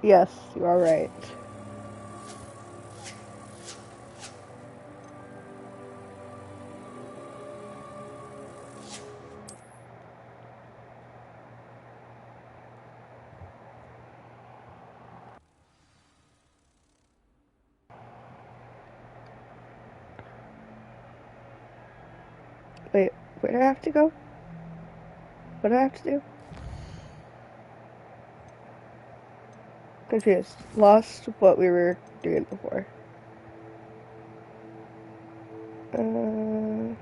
Yes, you are right. Wait, where do I have to go? What do I have to do? Confused. Lost what we were doing before. Uh,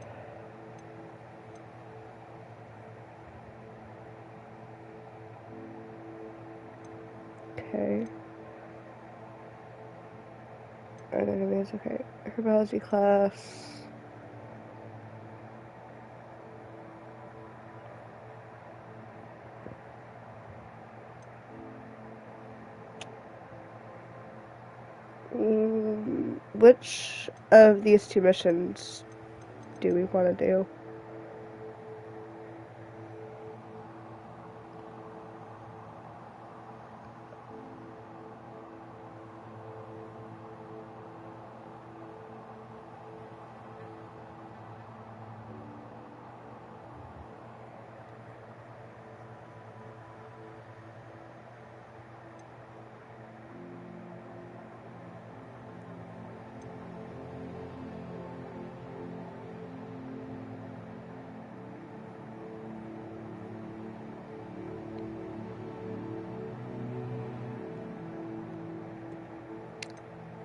okay. Enemies, okay. Herbology class. Which of these two missions do we want to do?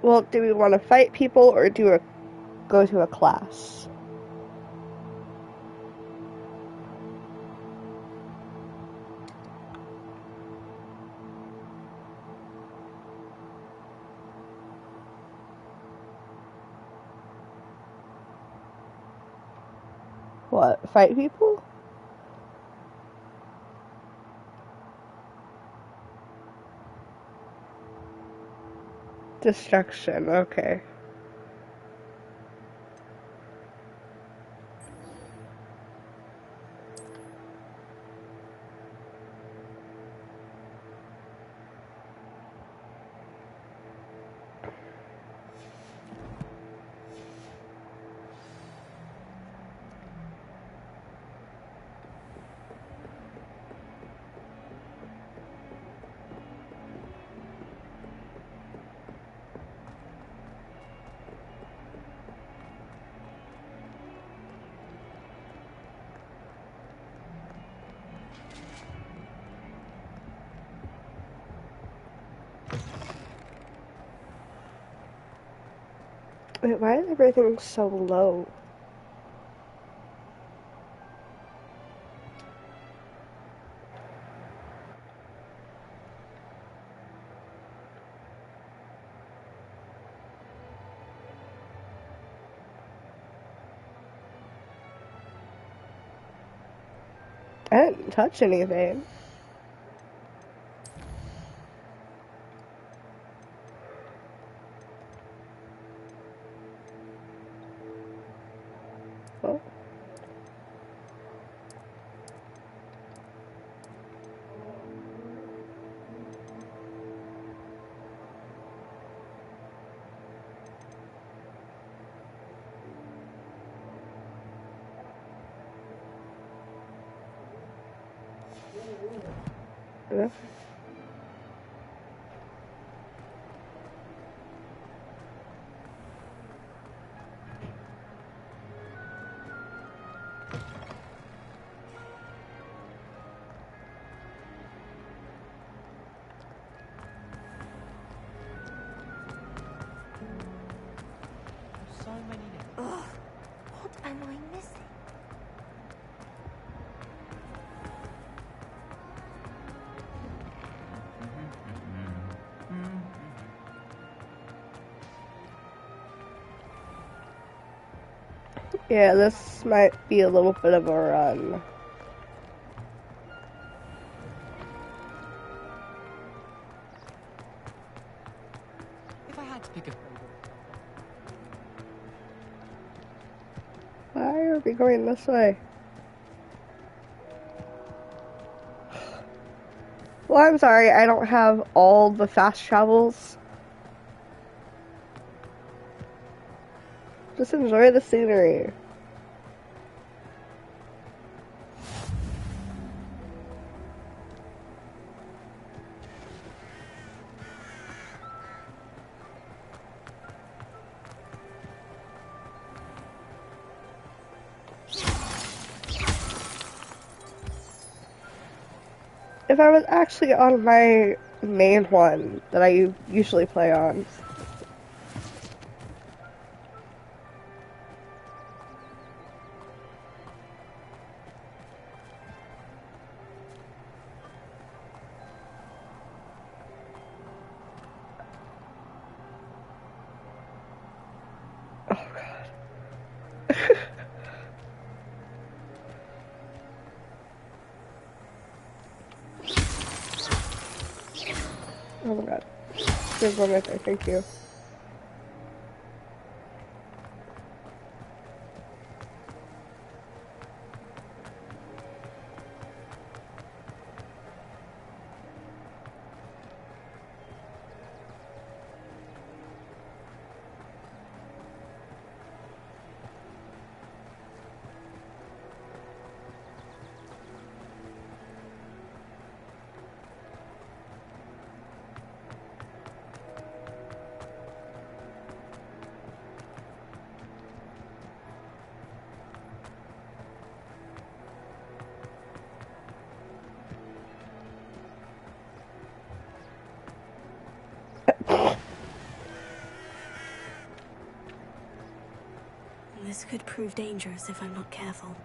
Well, do we want to fight people or go to a class? What? Fight people? Destruction, okay. Wait, why is everything so low? I didn't touch anything. Oh. Yeah. So many names. Ugh, what am I missing? Yeah, this might be a little bit of a run. If I had to pick a Why are we going this way? Well, I'm sorry, I don't have all the fast travels. Just enjoy the scenery. If I was actually on my main one that I usually play on. Oh god. Oh my god. There's one right there, thank you. This could prove dangerous if I'm not careful.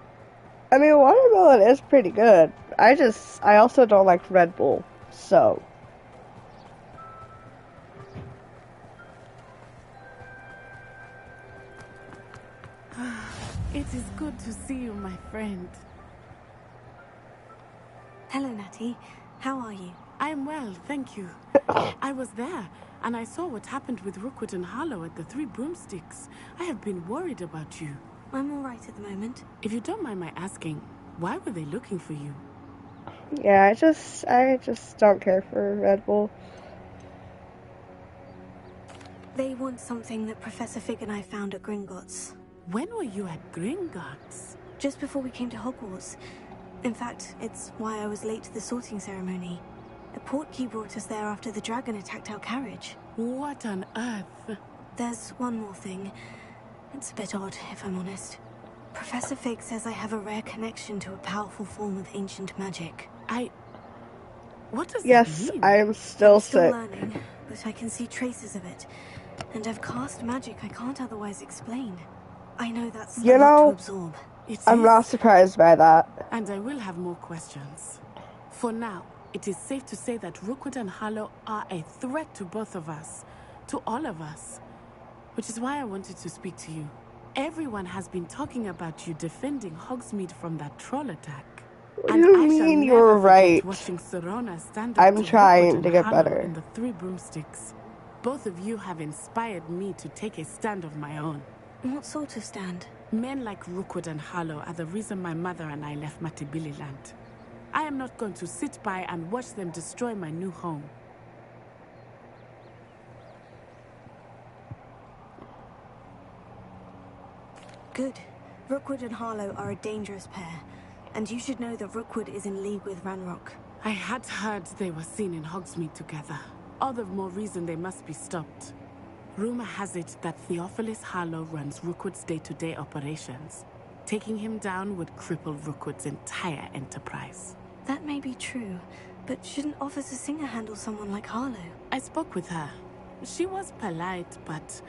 I mean, watermelon is pretty good. I also don't like Red Bull, so. It is good to see you, my friend. Hello, Natty. How are you? I am well, thank you. I was there, and I saw what happened with Rookwood and Harlow at the Three Broomsticks. I have been worried about you. I'm all right at the moment. If you don't mind my asking, why were they looking for you? Yeah, I just don't care for Red Bull. They want something that Professor Fig and I found at Gringotts. When were you at Gringotts? Just before we came to Hogwarts. In fact, it's why I was late to the sorting ceremony. A portkey brought us there after the dragon attacked our carriage. What on earth? There's one more thing. It's a bit odd, if I'm honest. Professor Fig says I have a rare connection to a powerful form of ancient magic. What does Yes, that mean? I'm still I'm still sick. learning, but I can see traces of it. And I've cast magic I can't otherwise explain. I know that's You a lot know, to absorb. It I'm is, not surprised by that. and I will have more questions. For now, it is safe to say that Rookwood and Harlow are a threat to both of us. To all of us. Which is why I wanted to speak to you. Everyone has been talking about you defending Hogsmeade from that troll attack. What do you mean you were right? Watching Serona stand I'm up to trying Rookwood to and get Harlow better. in the Three Broomsticks. Both of you have inspired me to take a stand of my own. What sort of stand? Men like Rookwood and Harlow are the reason my mother and I left Matibili land. I am not going to sit by and watch them destroy my new home. Good. Rookwood and Harlow are a dangerous pair. And you should know that Rookwood is in league with Ranrock. I had heard they were seen in Hogsmeade together. All the more reason they must be stopped. Rumor has it that Theophilus Harlow runs Rookwood's day-to-day operations. Taking him down would cripple Rookwood's entire enterprise. That may be true, but shouldn't Officer Singer handle someone like Harlow? I spoke with her. She was polite, but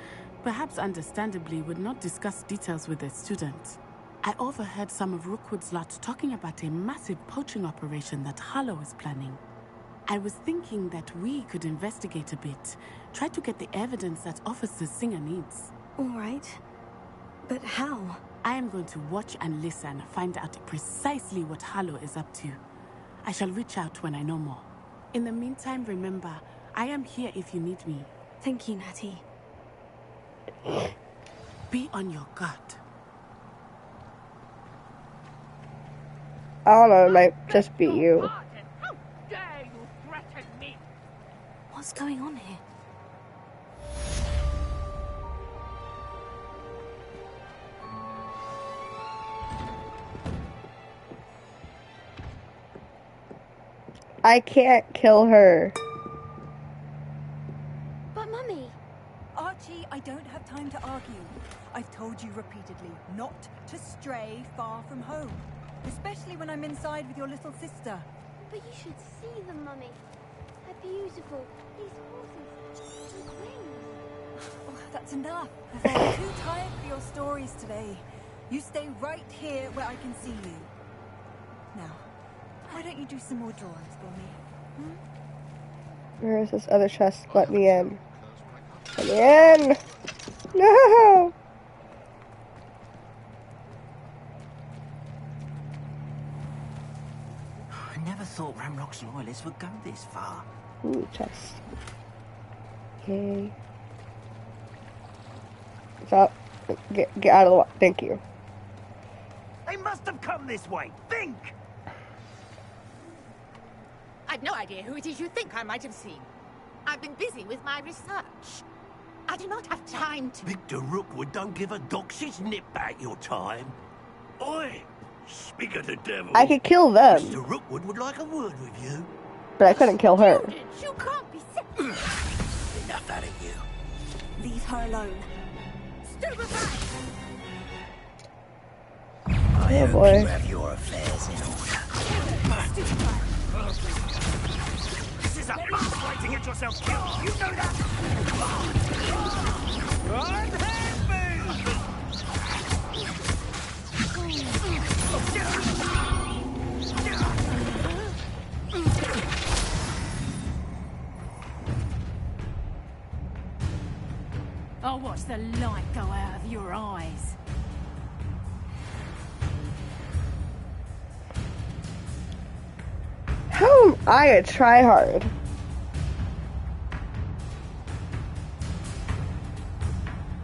perhaps understandably would not discuss details with a student. I overheard some of Rookwood's lot talking about a massive poaching operation that Harlow is planning. I was thinking that we could investigate a bit, try to get the evidence that Officer Singer needs. All right. But how? I am going to watch and listen, find out precisely what Harlow is up to. I shall reach out when I know more. In the meantime, remember, I am here if you need me. Thank you, Natty. Be on your guard. I don't know, it might just be you. How dare you What's going on here? I can't kill her. But Mummy... Archie, I don't have time to argue. I've told you repeatedly not to stray far from home. Especially when I'm inside with your little sister. But you should see them, Mummy. They're beautiful. These horses with wings. Oh, that's enough. I'm too tired for your stories today. You stay right here where I can see you. Now, why don't you do some more drawings for me? Where is this other chest? Let me in. Let me in! No! I never thought Ranrock's loyalists would go this far. Ooh, chest. Okay. Stop. Get out of the way. Thank you. They must have come this way. Think! I've no idea who it is you think I might have seen. I've been busy with my research. I do not have time to... Victor Rookwood don't give a doxy's nip back your time. Oi! Speak of the devil. I could kill them, Mr. Rookwood would like a word with you. but I couldn't kill her. You can't be Enough out of you. Leave her alone. stupefied! I Oh, hope boy. you have your affairs in order. This is a fast way to get yourself killed. You know that? Right hand move! I'll watch the light go out of your eyes. How am I a tryhard?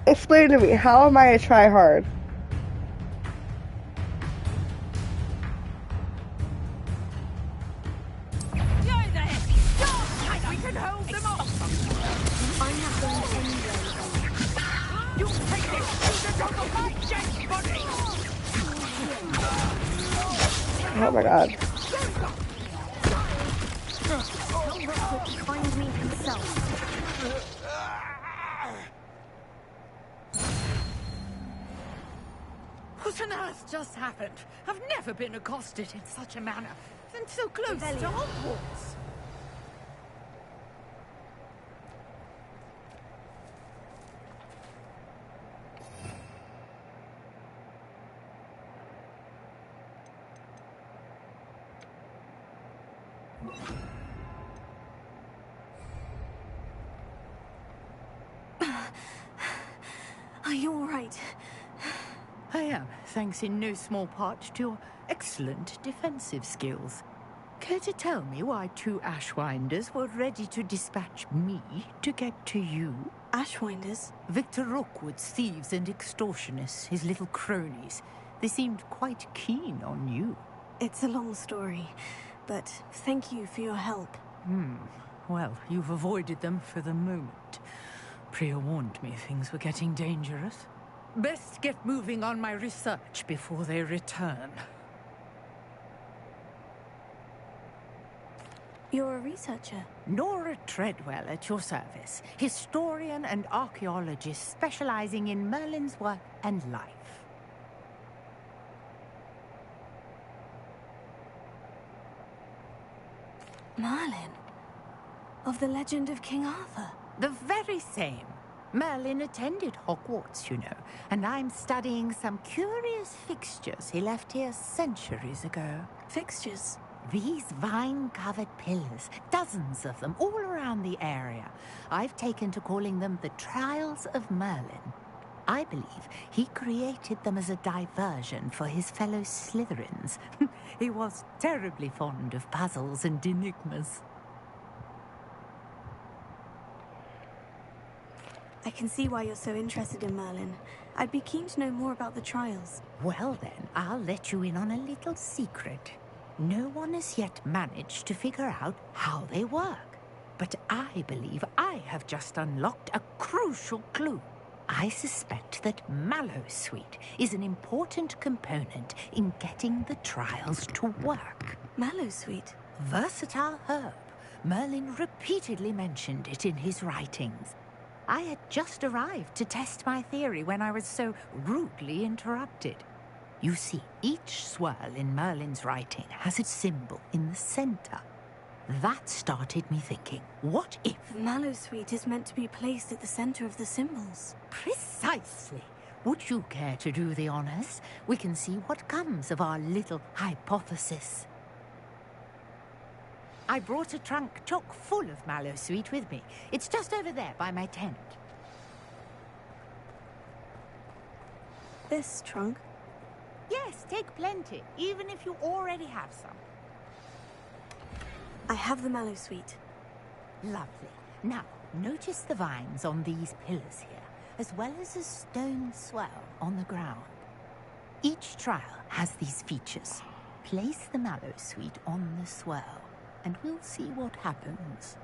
Explain to me, how am I a tryhard? We can hold them off! I'm not going anywhere. You take this student on the fight, James Body! Oh my god. Tell Rookwood to find me himself. What on earth just happened? I've never been accosted in such a manner. And so close to Hogwarts. Are you all right? I am, thanks in no small part to your excellent defensive skills. Care to tell me why two Ashwinders were ready to dispatch me to get to you? Ashwinders? Victor Rookwood's thieves and extortionists, his little cronies. They seemed quite keen on you. It's a long story, but thank you for your help. Well, you've avoided them for the moment. Priya warned me things were getting dangerous. Best get moving on my research before they return. You're a researcher. Nora Treadwell at your service, historian and archaeologist specializing in Merlin's work and life. Merlin? Of the legend of King Arthur? The very same. Merlin attended Hogwarts, you know, and I'm studying some curious fixtures he left here centuries ago. Fixtures? These vine-covered pillars, dozens of them, all around the area. I've taken to calling them the Trials of Merlin. I believe he created them as a diversion for his fellow Slytherins. He was terribly fond of puzzles and enigmas. I can see why you're so interested in Merlin. I'd be keen to know more about the trials. Well then, I'll let you in on a little secret. No one has yet managed to figure out how they work. but I believe I have just unlocked a crucial clue. I suspect that Mallowsweet is an important component in getting the trials to work. Mallowsweet? Versatile herb. Merlin repeatedly mentioned it in his writings. I had just arrived to test my theory when I was so rudely interrupted. You see, each swirl in Merlin's writing has its symbol in the center. That started me thinking, what if... Mallowsweet is meant to be placed at the center of the symbols. Precisely. Would you care to do the honors? We can see what comes of our little hypothesis. I brought a trunk chock full of Mallowsweet with me. It's just over there by my tent. This trunk? Yes, take plenty, even if you already have some. I have the Mallowsweet. Lovely. Now, notice the vines on these pillars here, as well as a stone swell on the ground. Each trial has these features. Place the Mallowsweet on the swell, and we'll see what happens.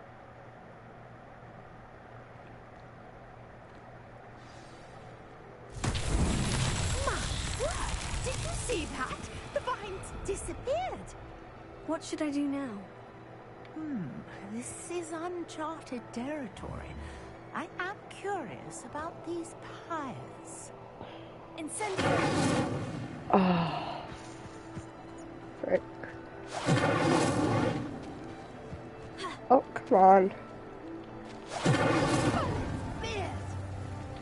My word! Did you see that? The vines disappeared. What should I do now? This is uncharted territory. I am curious about these pyres. Incendiary! Oh. Frick. Oh, come on.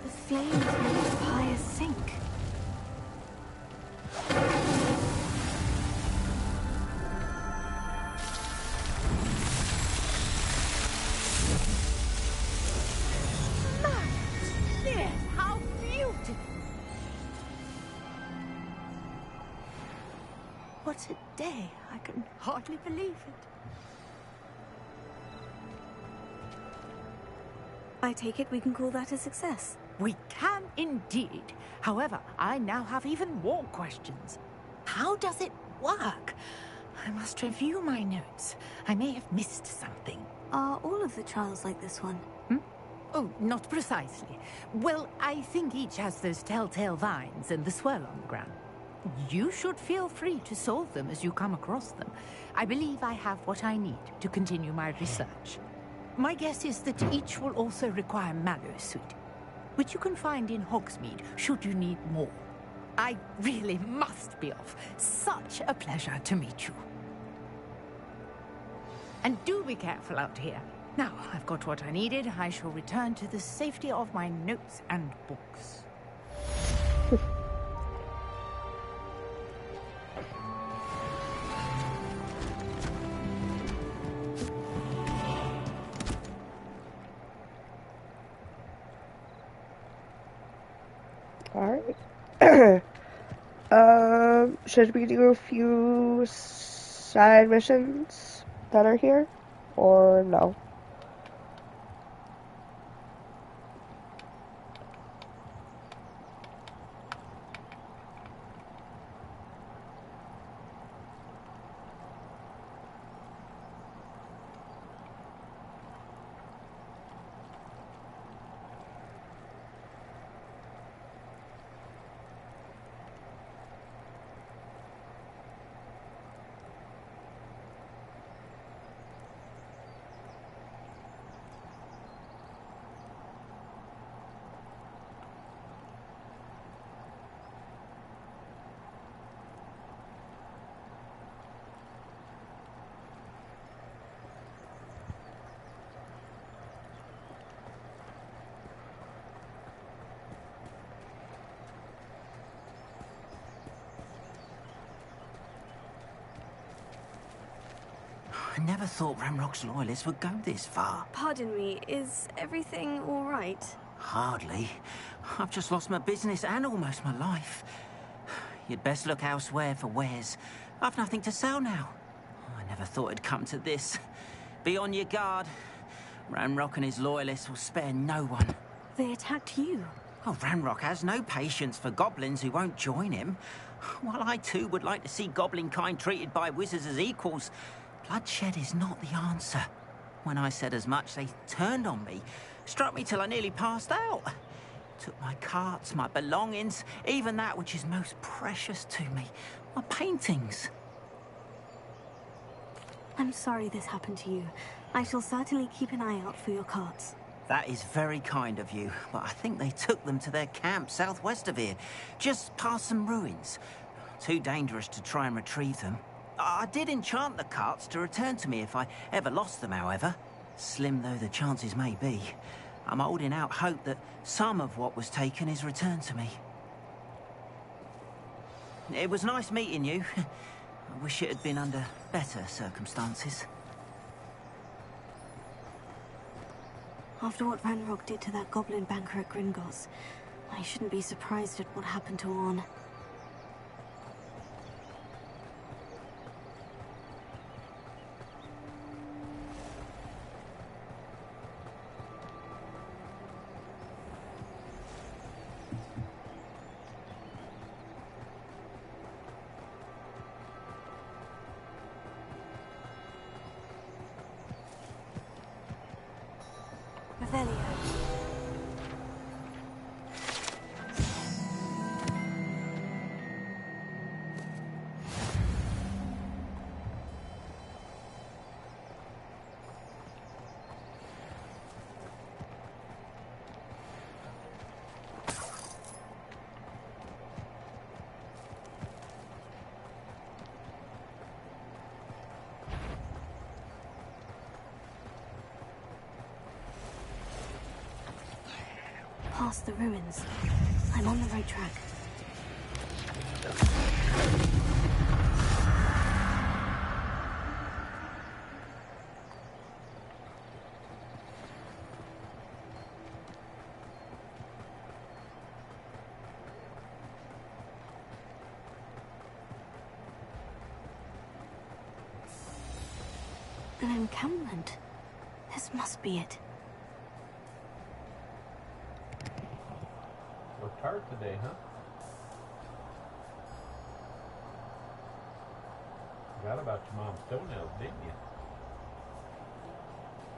The flames make the pyres sink. How beautiful! What a day! I can hardly believe it. I take it we can call that a success. We can indeed. However, I now have even more questions. How does it work? I must review my notes. I may have missed something. Are all of the trials like this one? Oh, not precisely. Well, I think each has those telltale vines and the swirl on the ground. You should feel free to solve them as you come across them. I believe I have what I need to continue my research. My guess is that each will also require Mallowsweet, which you can find in Hogsmeade should you need more. I really must be off. Such a pleasure to meet you. And do be careful out here. Now, I've got what I needed. I shall return to the safety of my notes and books. Alright. Should we do a few side missions that are here? Or no? I never thought Ranrock's loyalists would go this far. Pardon me, is everything all right? Hardly. I've just lost my business and almost my life. You'd best look elsewhere for wares. I've nothing to sell now. I never thought it'd come to this. Be on your guard. Ranrock and his loyalists will spare no one. They attacked you. Oh, Ranrock has no patience for goblins who won't join him. While I too would like to see goblin kind treated by wizards as equals, bloodshed is not the answer. When I said as much, they turned on me, struck me till I nearly passed out. Took my carts, my belongings, even that which is most precious to me, my paintings. I'm sorry this happened to you. I shall certainly keep an eye out for your carts. That is very kind of you, but I think they took them to their camp southwest of here, just past some ruins. Too dangerous to try and retrieve them. I did enchant the carts to return to me if I ever lost them, however. Slim though the chances may be, I'm holding out hope that some of what was taken is returned to me. It was nice meeting you. I wish it had been under better circumstances. After what Ranrock did to that goblin banker at Gringotts, I shouldn't be surprised at what happened to Orn. Revelio. Past the ruins. I'm on the right track. An encampment. This must be it. Worked hard today, huh? Forgot about your mom's toenails, didn't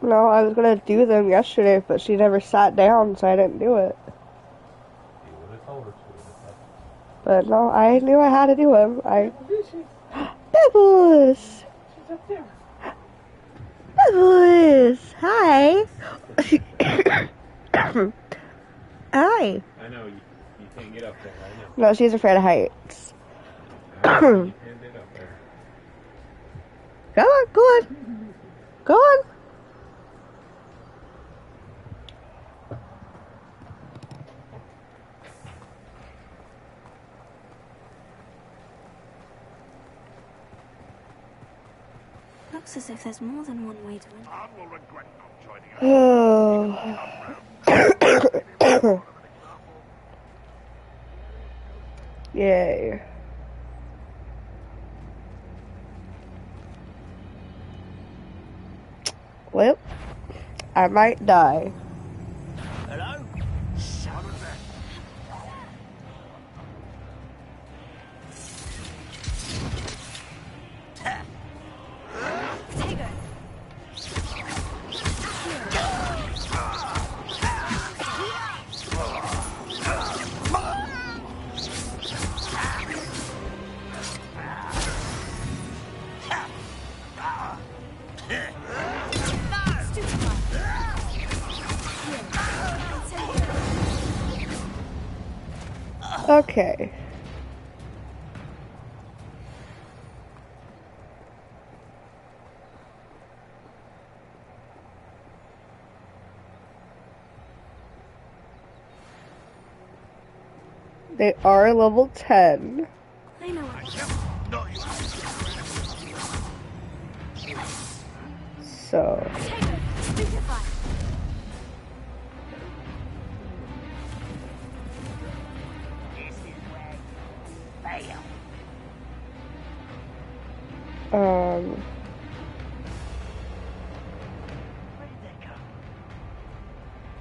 you? No, I was gonna do them yesterday, but she never sat down, so I didn't do it. You would have told her to. But no, I knew I had to do them. Bubbles! She's up there. Bubbles! Hi! Hi! I know, you can't get up there, I know. No, she's afraid of heights. You can't get up there. Go on, go on. Go on. Looks as if there's more than one way to win. Oh. Yay. Well, I might die. Hello? Son of Okay. They are level 10. I know what So.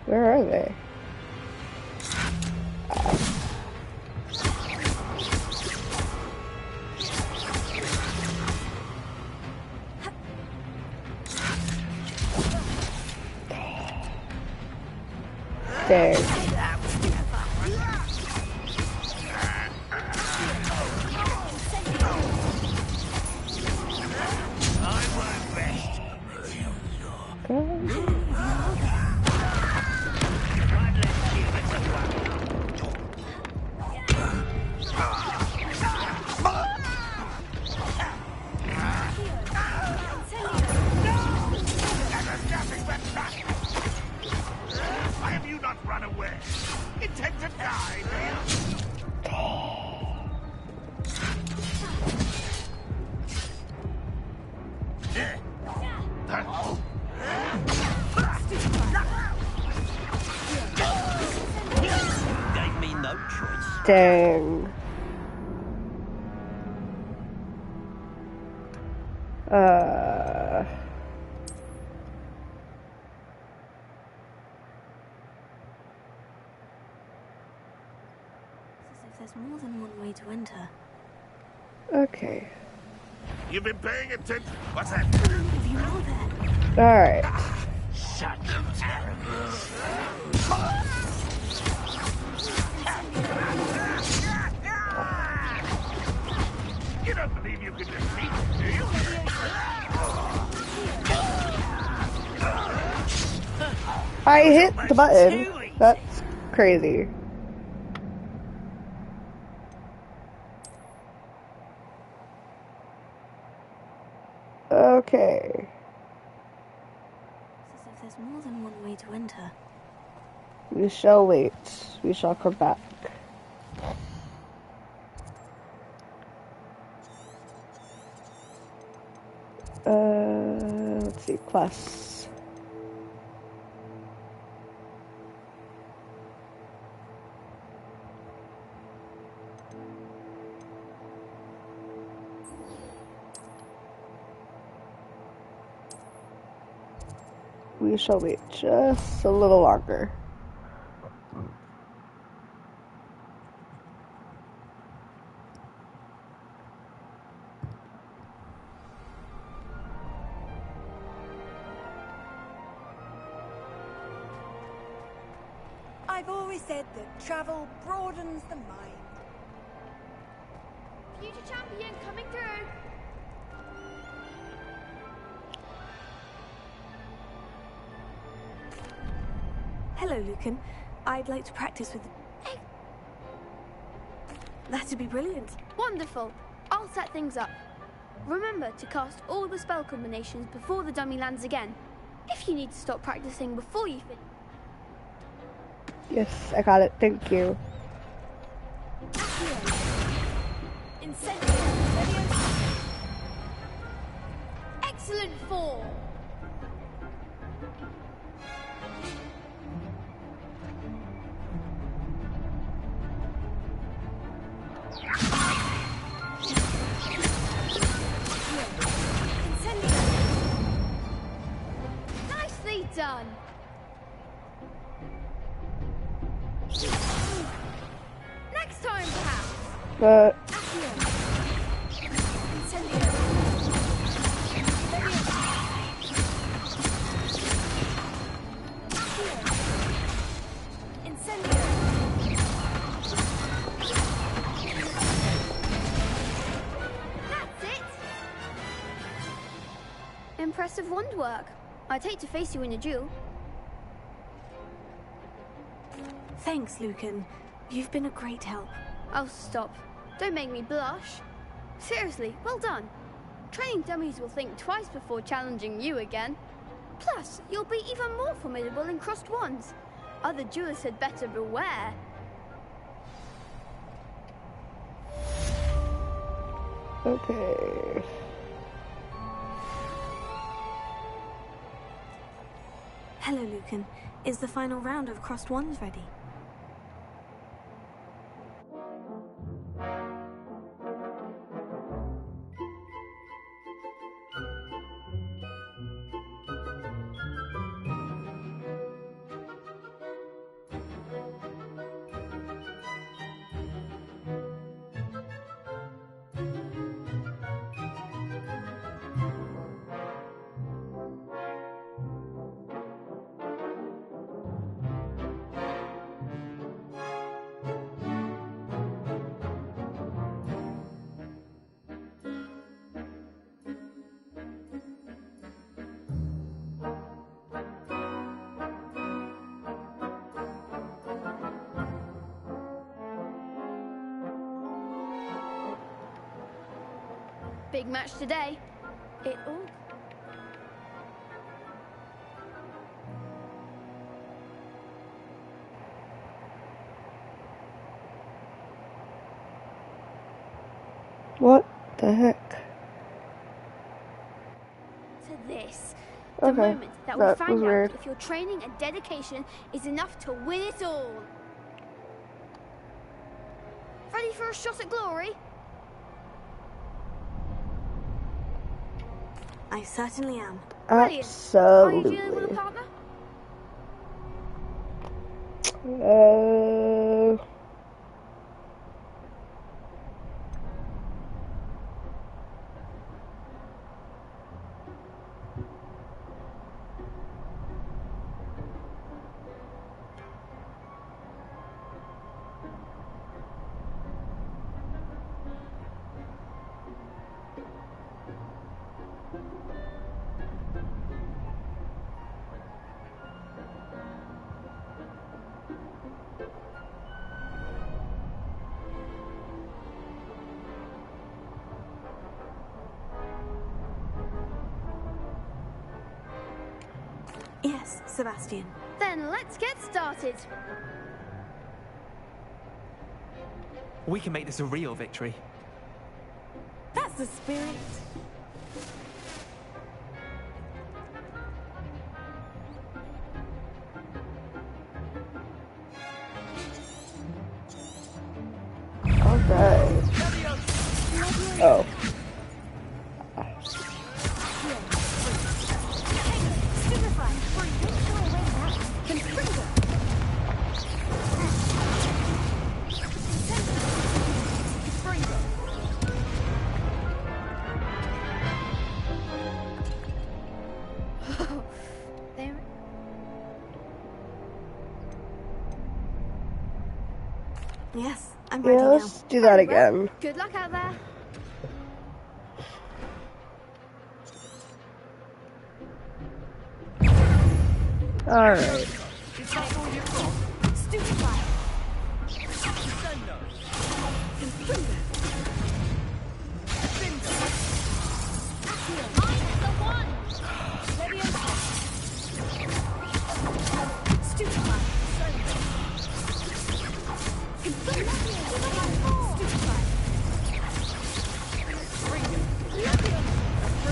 Where are they? Dang. Why have you not run away? Intend to die, do Gave me no choice. Dang. As if there's more than one way to enter. Okay. You've been paying attention. What's that? If you know that. Alright. Shut them, You don't believe you can defeat me, do you? I hit the button. That's crazy. Okay. As if there's more than one way to enter. We shall wait. We shall come back. Let's see, quests. We shall wait just a little longer. I've always said that travel broadens the mind. Future champion coming through. Hello, Lucan. I'd like to practice with... That'd be brilliant. Wonderful. I'll set things up. Remember to cast all the spell combinations before the dummy lands again. If you need to stop practicing before you finish. Yes, I got it. Thank you. Excellent form. Nicely done. Next time, perhaps. That's it. Impressive wand work. I'd hate to face you in a duel. Thanks, Lucan. You've been a great help. Oh, stop. Don't make me blush. Seriously, well done. Training dummies will think twice before challenging you again. Plus, you'll be even more formidable in crossed wands. Other duelists had better beware. Okay. Hello, Lucan. Is the final round of crossed wands ready? Big match today. It all. What the heck? To this. The Okay, moment that we that find was out weird. if your training and dedication is enough to win it all. Ready for a shot at glory? I certainly am. Brilliant. Are you dealing with a Absolutely. partner? Yes, Sebastian. Then let's get started. We can make this a real victory. That's the spirit. Okay. Oh. There. Yes, I'm ready Yeah, now. let's do that again. Good luck out there. Alright. Stupefy.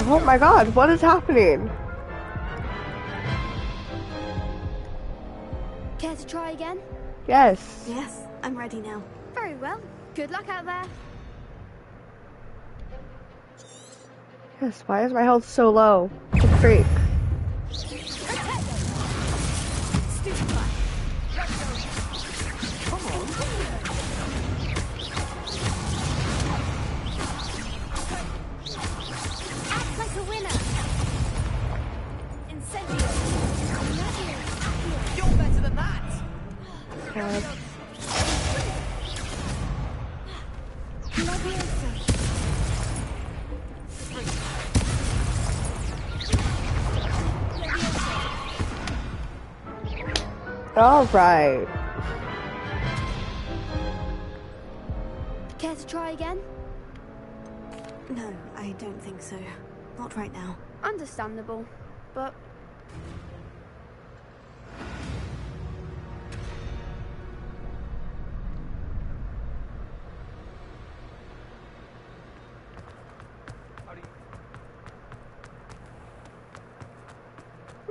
Oh my god, what is happening? Care to try again? Yes. Yes, I'm ready now. Very well. Good luck out there. Yes, why is my health so low? What the freak? Act like a winner. Incendio. You're better than that! God. Alright. Care to try again? No, I don't think so. Not right now. Understandable, but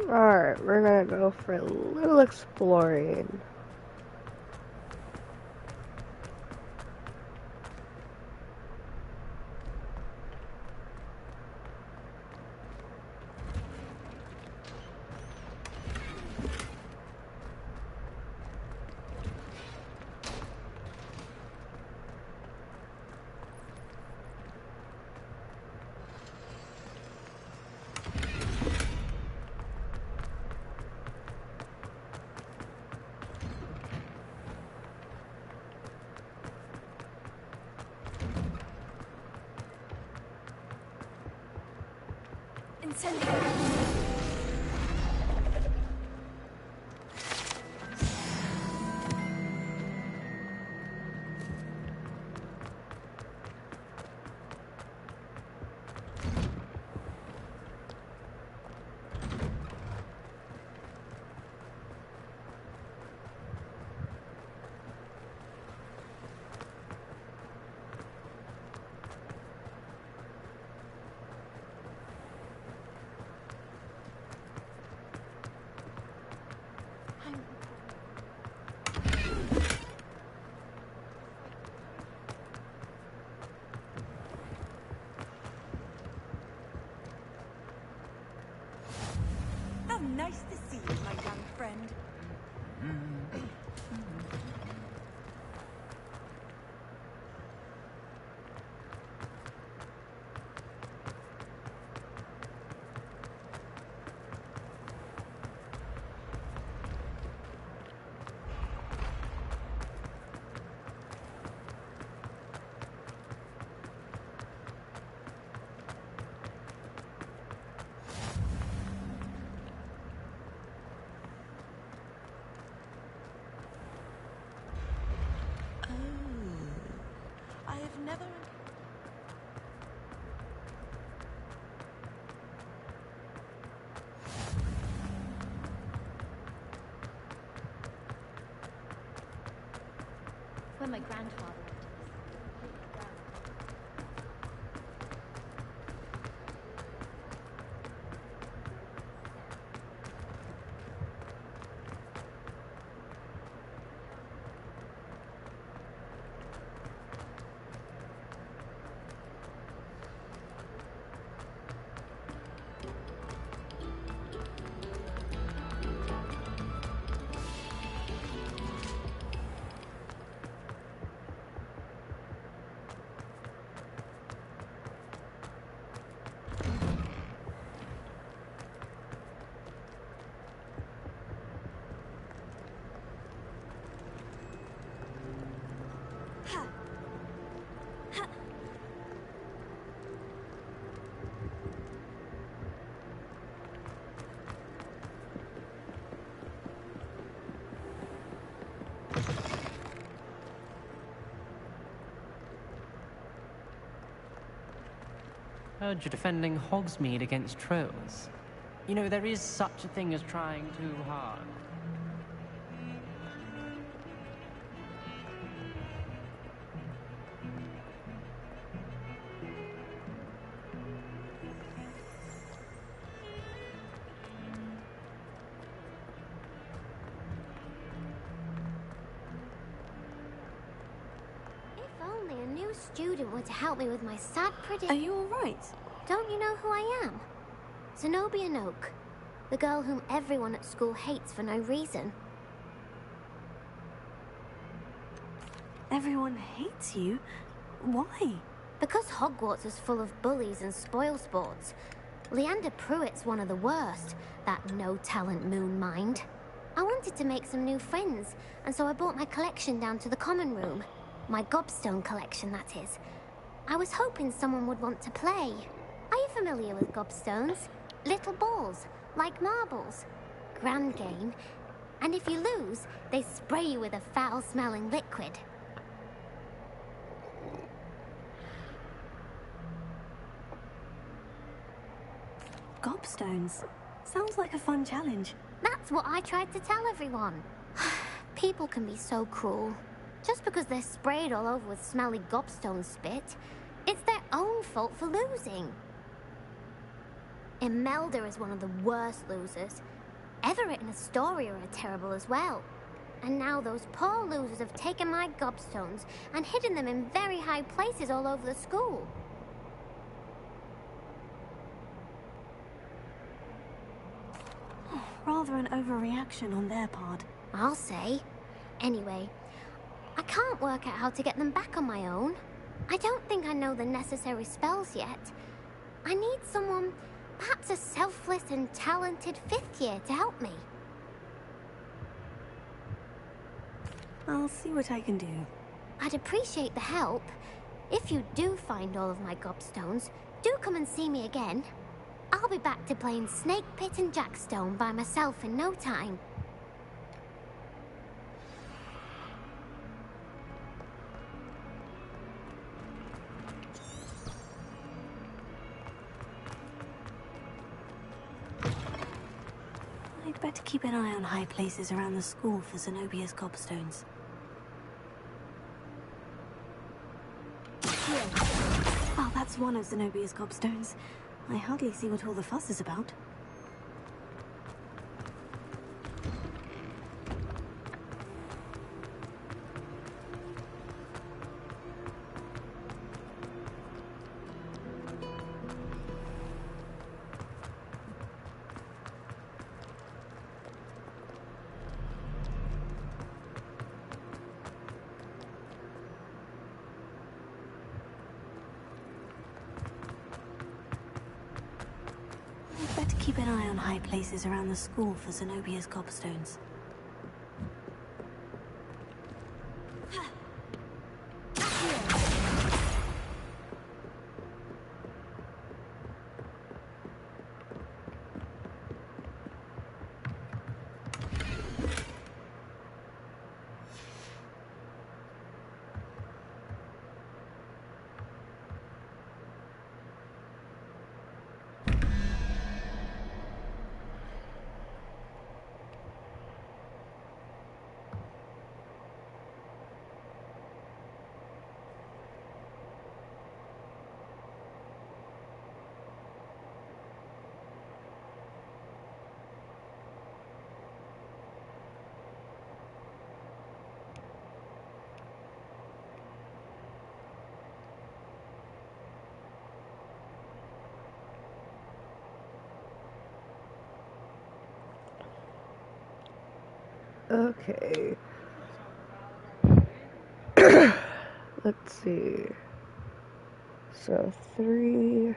Alright, we're gonna go for a little exploring. when my grandfather went. Heard you're defending Hogsmeade against trolls. You know, there is such a thing as trying too hard. Only a new student were to help me with my sad prediction. Are you alright? Don't you know who I am? Zenobia Noak, the girl whom everyone at school hates for no reason. Everyone hates you? Why? Because Hogwarts is full of bullies and spoilsports. Leander Pruitt's one of the worst, that no-talent moon mind. I wanted to make some new friends, and so I brought my collection down to the common room. My gobstone collection, that is. I was hoping someone would want to play. Are you familiar with gobstones? Little balls, like marbles. Grand game. And if you lose, they spray you with a foul-smelling liquid. Gobstones. Sounds like a fun challenge. That's what I tried to tell everyone. People can be so cruel. Just because they're sprayed all over with smelly gobstone spit, it's their own fault for losing. Imelda is one of the worst losers. Everett and Astoria are terrible as well. And now those poor losers have taken my gobstones and hidden them in very high places all over the school. Rather an overreaction on their part. I'll say. Anyway, I can't work out how to get them back on my own. I don't think I know the necessary spells yet. I need someone, perhaps a selfless and talented fifth year to help me. I'll see what I can do. I'd appreciate the help. If you do find all of my gobstones, do come and see me again. I'll be back to playing Snake Pit and Jackstone by myself in no time. I'd better keep an eye on high places around the school for Zenobia's gobstones. Oh, that's one of Zenobia's gobstones. I hardly see what all the fuss is about. Better keep an eye on high places around the school for Zenobia's gobstones. Okay. Let's see. So 3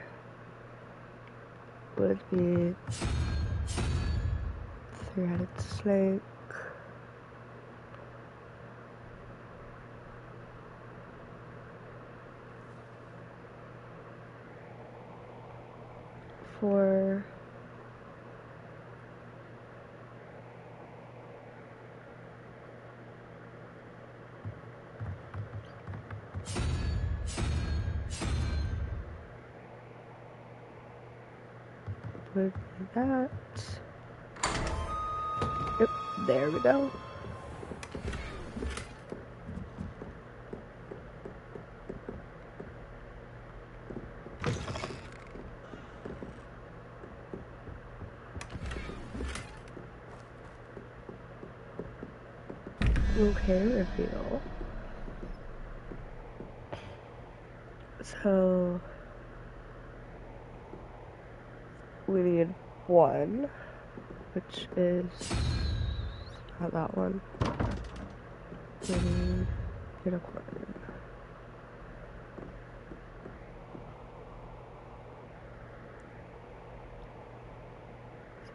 would be 3-headed snake. For would be that. Yep, there we go. Okay, reveal. So we need 1, which is not that one. We need unicorn.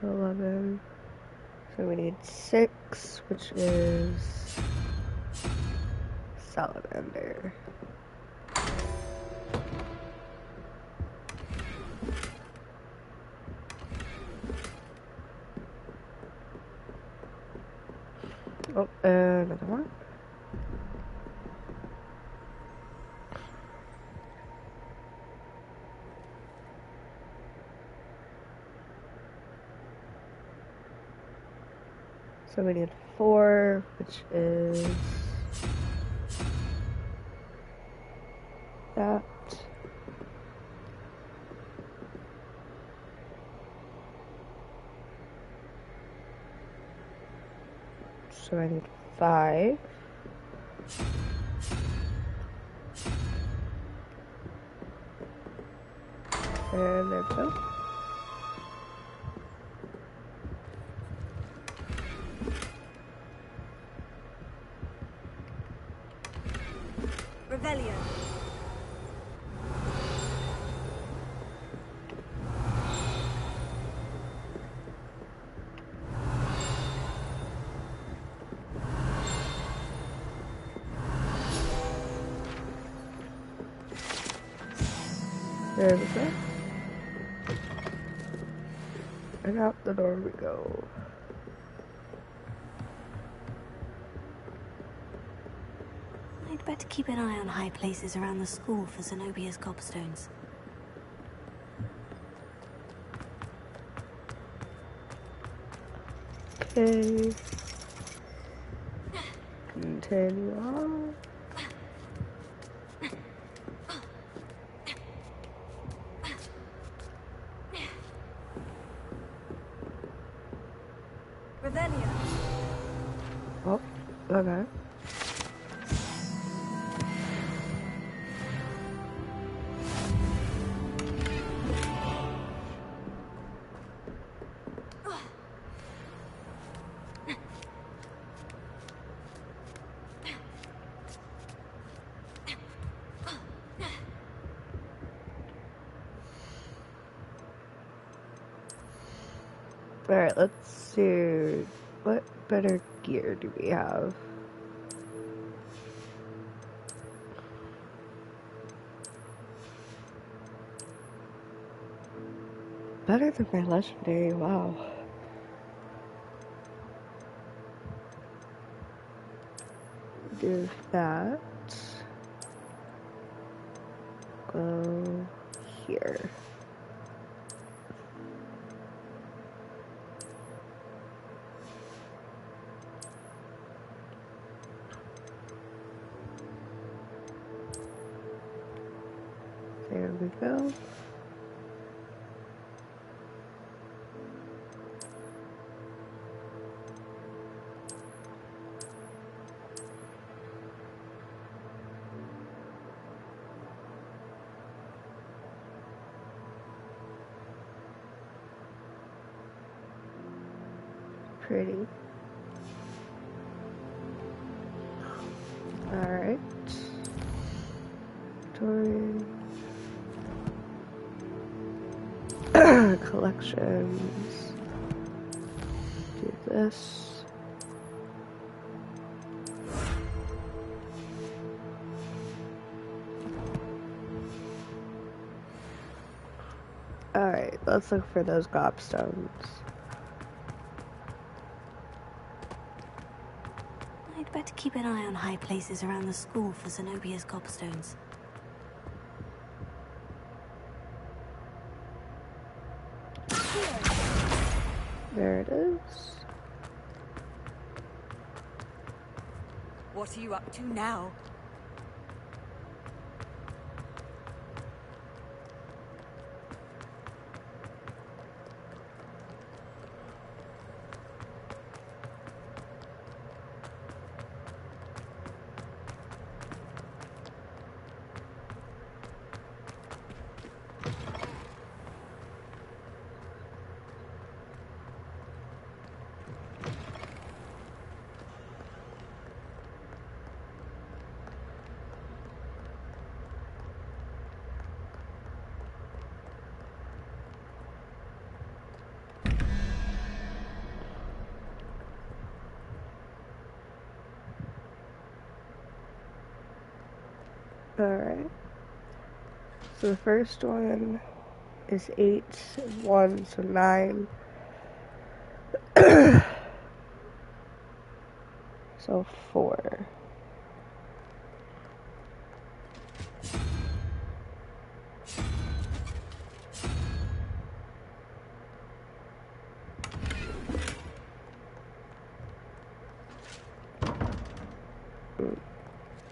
So 11. So we need 6, which is salamander. Oh, another one. So we need 4, which is that. So I need 5. And there we go. Revelio. There we go. And out the door we go. I'd better keep an eye on high places around the school for Zenobia's gobstones. Okay. Continue on. Revelio. Oh, okay. Alright, let's see. What better gear do we have? Better than my legendary, wow. Do that. Go here. There we go. Pretty. inventory. Collections. Do this. Alright, let's look for those gobstones. I'd better keep an eye on high places around the school for Zenobia's gobstones. There it is. What are you up to now? Alright. So the first one is 8, 1, so 9. So 4.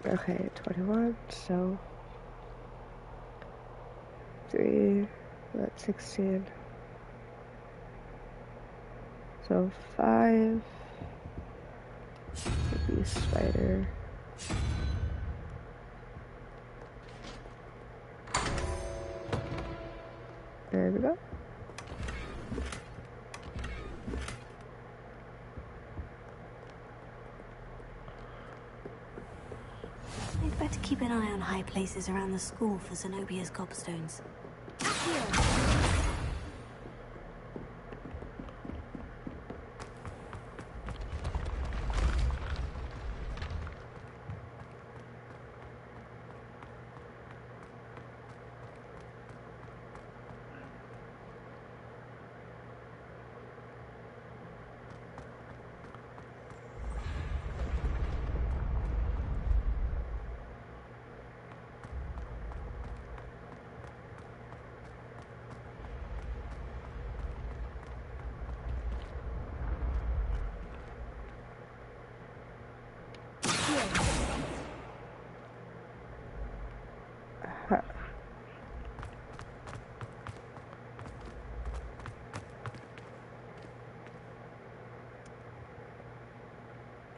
Okay, 21, so 3, that's 16. So 5, the beast spider. There we go. I'd better keep an eye on high places around the school for Zenobia's gobstones.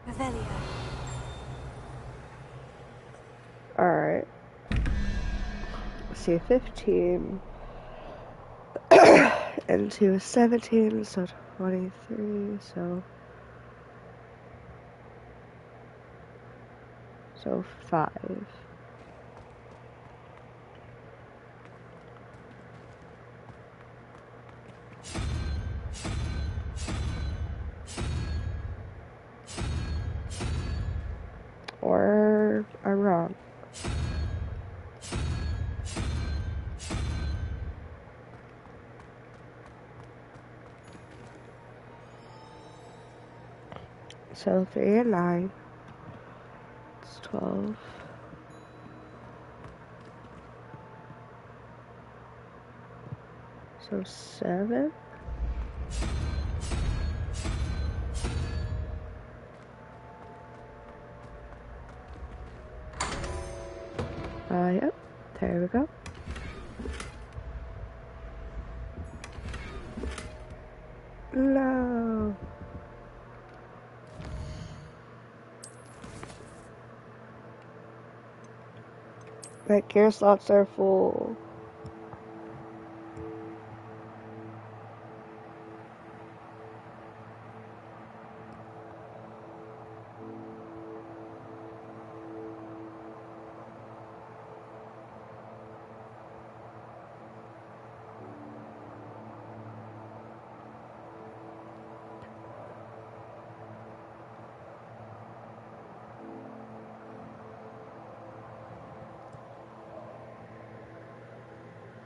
Revelio. Alright. Let's see, 15. And 2 is 17, so 23, so 5. Or I'm wrong. So 3 and 9. It's 12. So 7. Yep, there we go. No. My gear slots are full.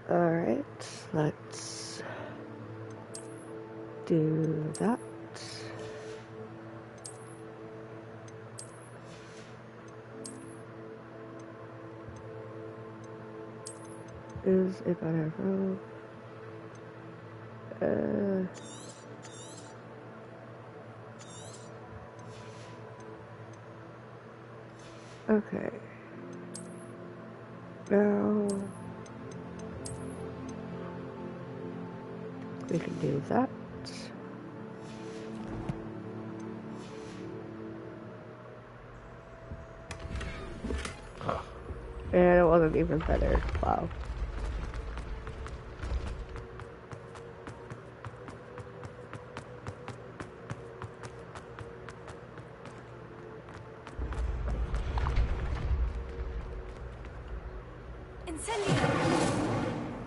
Alright, let's do that. Is a better road. Okay. Now we can do that. And it wasn't even better. Wow.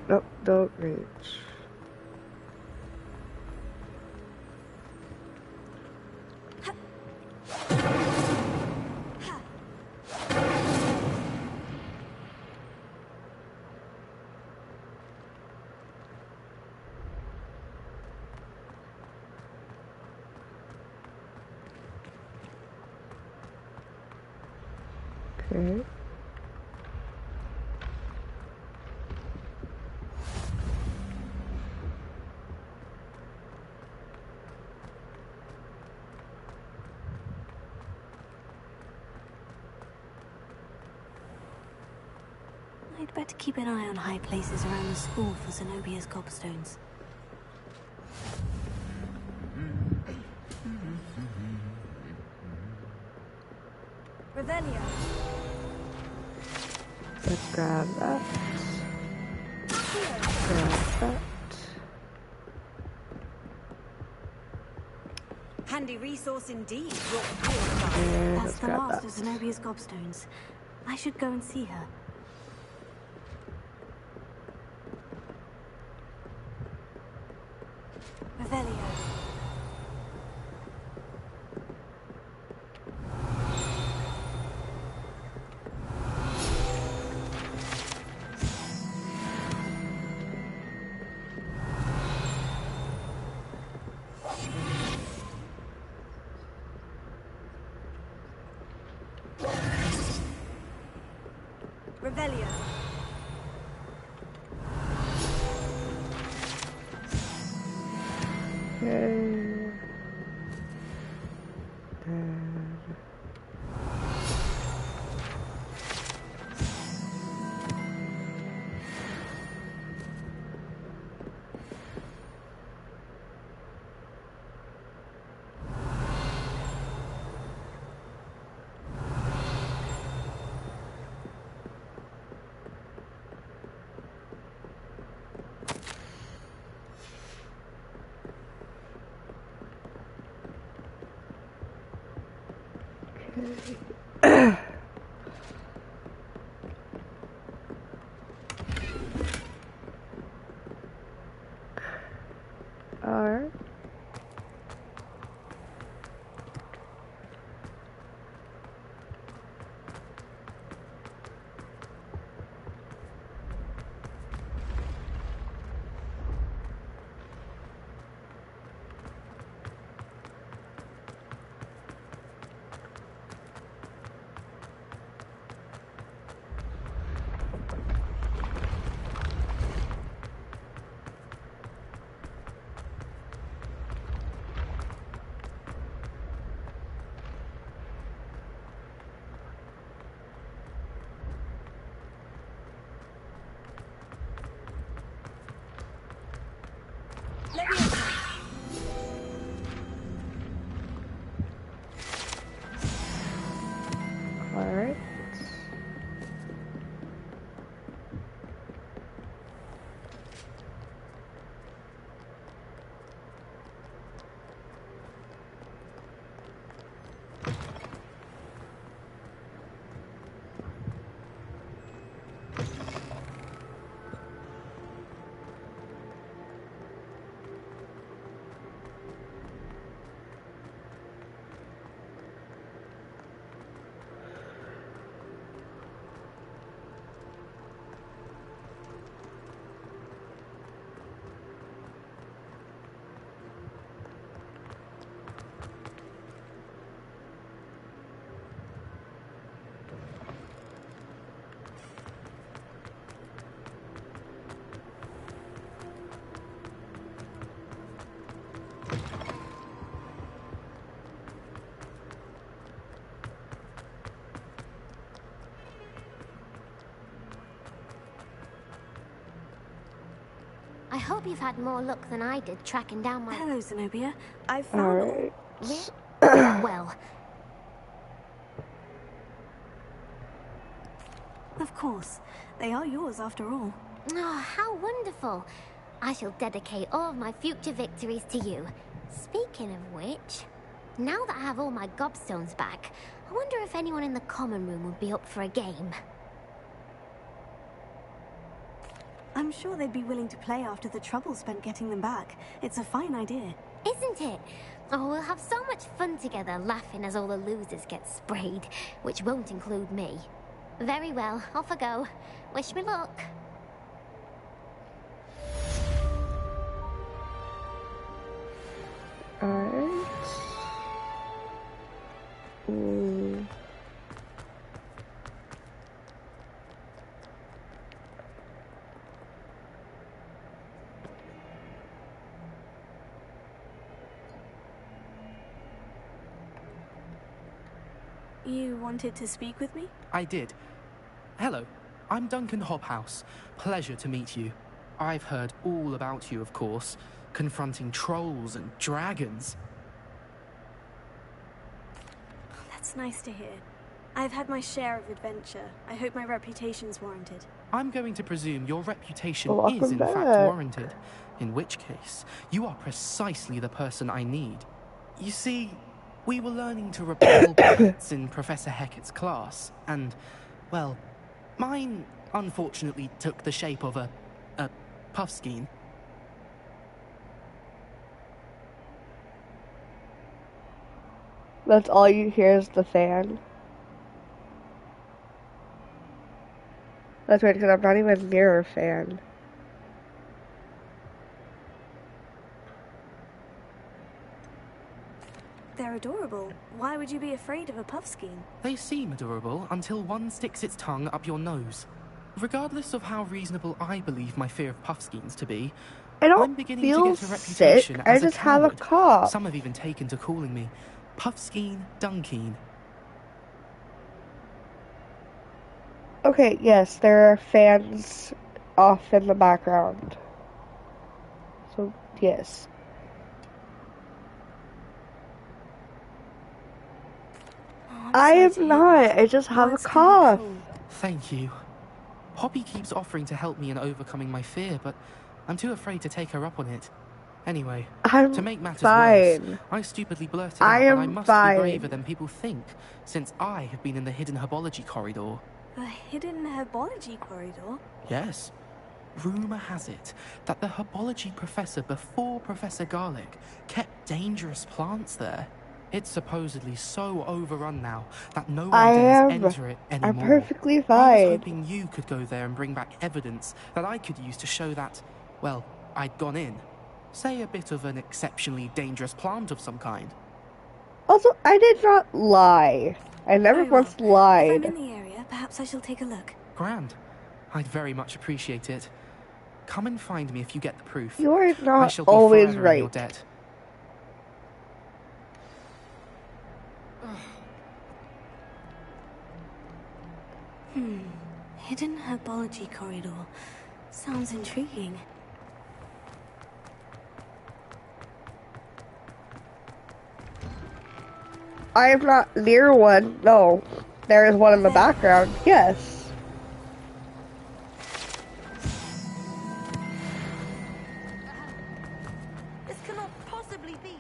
Nope, don't reach. Okay. I'd better keep an eye on high places around the school for Zenobia's gobstones. Revelio. Let's grab that. Grab that. Handy resource indeed. And That's let's the grab last that. of Zenobia's gobstones. I should go and see her. Revelio. Revelio. Okay. Alright. I hope you've had more luck than I did tracking down my... Hello, Zenobia. I found... Alright. Well... Of course. They are yours after all. Oh, how wonderful. I shall dedicate all of my future victories to you. Speaking of which, now that I have all my gobstones back, I wonder if anyone in the common room would be up for a game. I'm sure they'd be willing to play after the trouble spent getting them back. It's a fine idea. Isn't it? Oh, we'll have so much fun together laughing as all the losers get sprayed, which won't include me. Very well, off I go. Wish me luck. Alright. You wanted to speak with me? I did. Hello, I'm Duncan Hobhouse. Pleasure to meet you. I've heard all about you, of course, confronting trolls and dragons. That's nice to hear. I've had my share of adventure. I hope my reputation's warranted. I'm going to presume your reputation Welcome is in fact back. warranted, in which case, you are precisely the person I need. You see, we were learning to repel bullets in Professor Hecat's class, and, well, mine unfortunately took the shape of a puffskein. That's all you hear is the fan. That's right, because I'm not even near a fan. They're adorable. Why would you be afraid of a puffskein? They seem adorable until one sticks its tongue up your nose. Regardless of how reasonable I believe my fear of puffskeins to be, I don't I'm beginning feel to get a reputation sick. I as just a have a coward. cough. Some have even taken to calling me Puffskein Dunkeen. Okay, yes, there are fans off in the background. So, yes. I am not. I just have a cough. Thank you. Poppy keeps offering to help me in overcoming my fear, but I'm too afraid to take her up on it. Anyway, to make matters worse, I stupidly blurted out that I must be braver than people think, since I have been in the hidden herbology corridor. The hidden herbology corridor? Yes. Rumour has it that the herbology professor before Professor Garlic kept dangerous plants there. It's supposedly so overrun now that no one dares enter it anymore. I'm perfectly I fine. was hoping you could go there and bring back evidence that I could use to show that, well, I'd gone in. Say a bit of an exceptionally dangerous plant of some kind. Also, I did not lie. I never once If I'm lied. in the area, perhaps I shall take a look. Grand. I'd very much appreciate it. Come and find me if you get the proof. You are I not shall be always forever in your right. debt. Hidden herbology corridor. Sounds intriguing. I am not near one. No. There is one in the background. Yes. This cannot possibly be.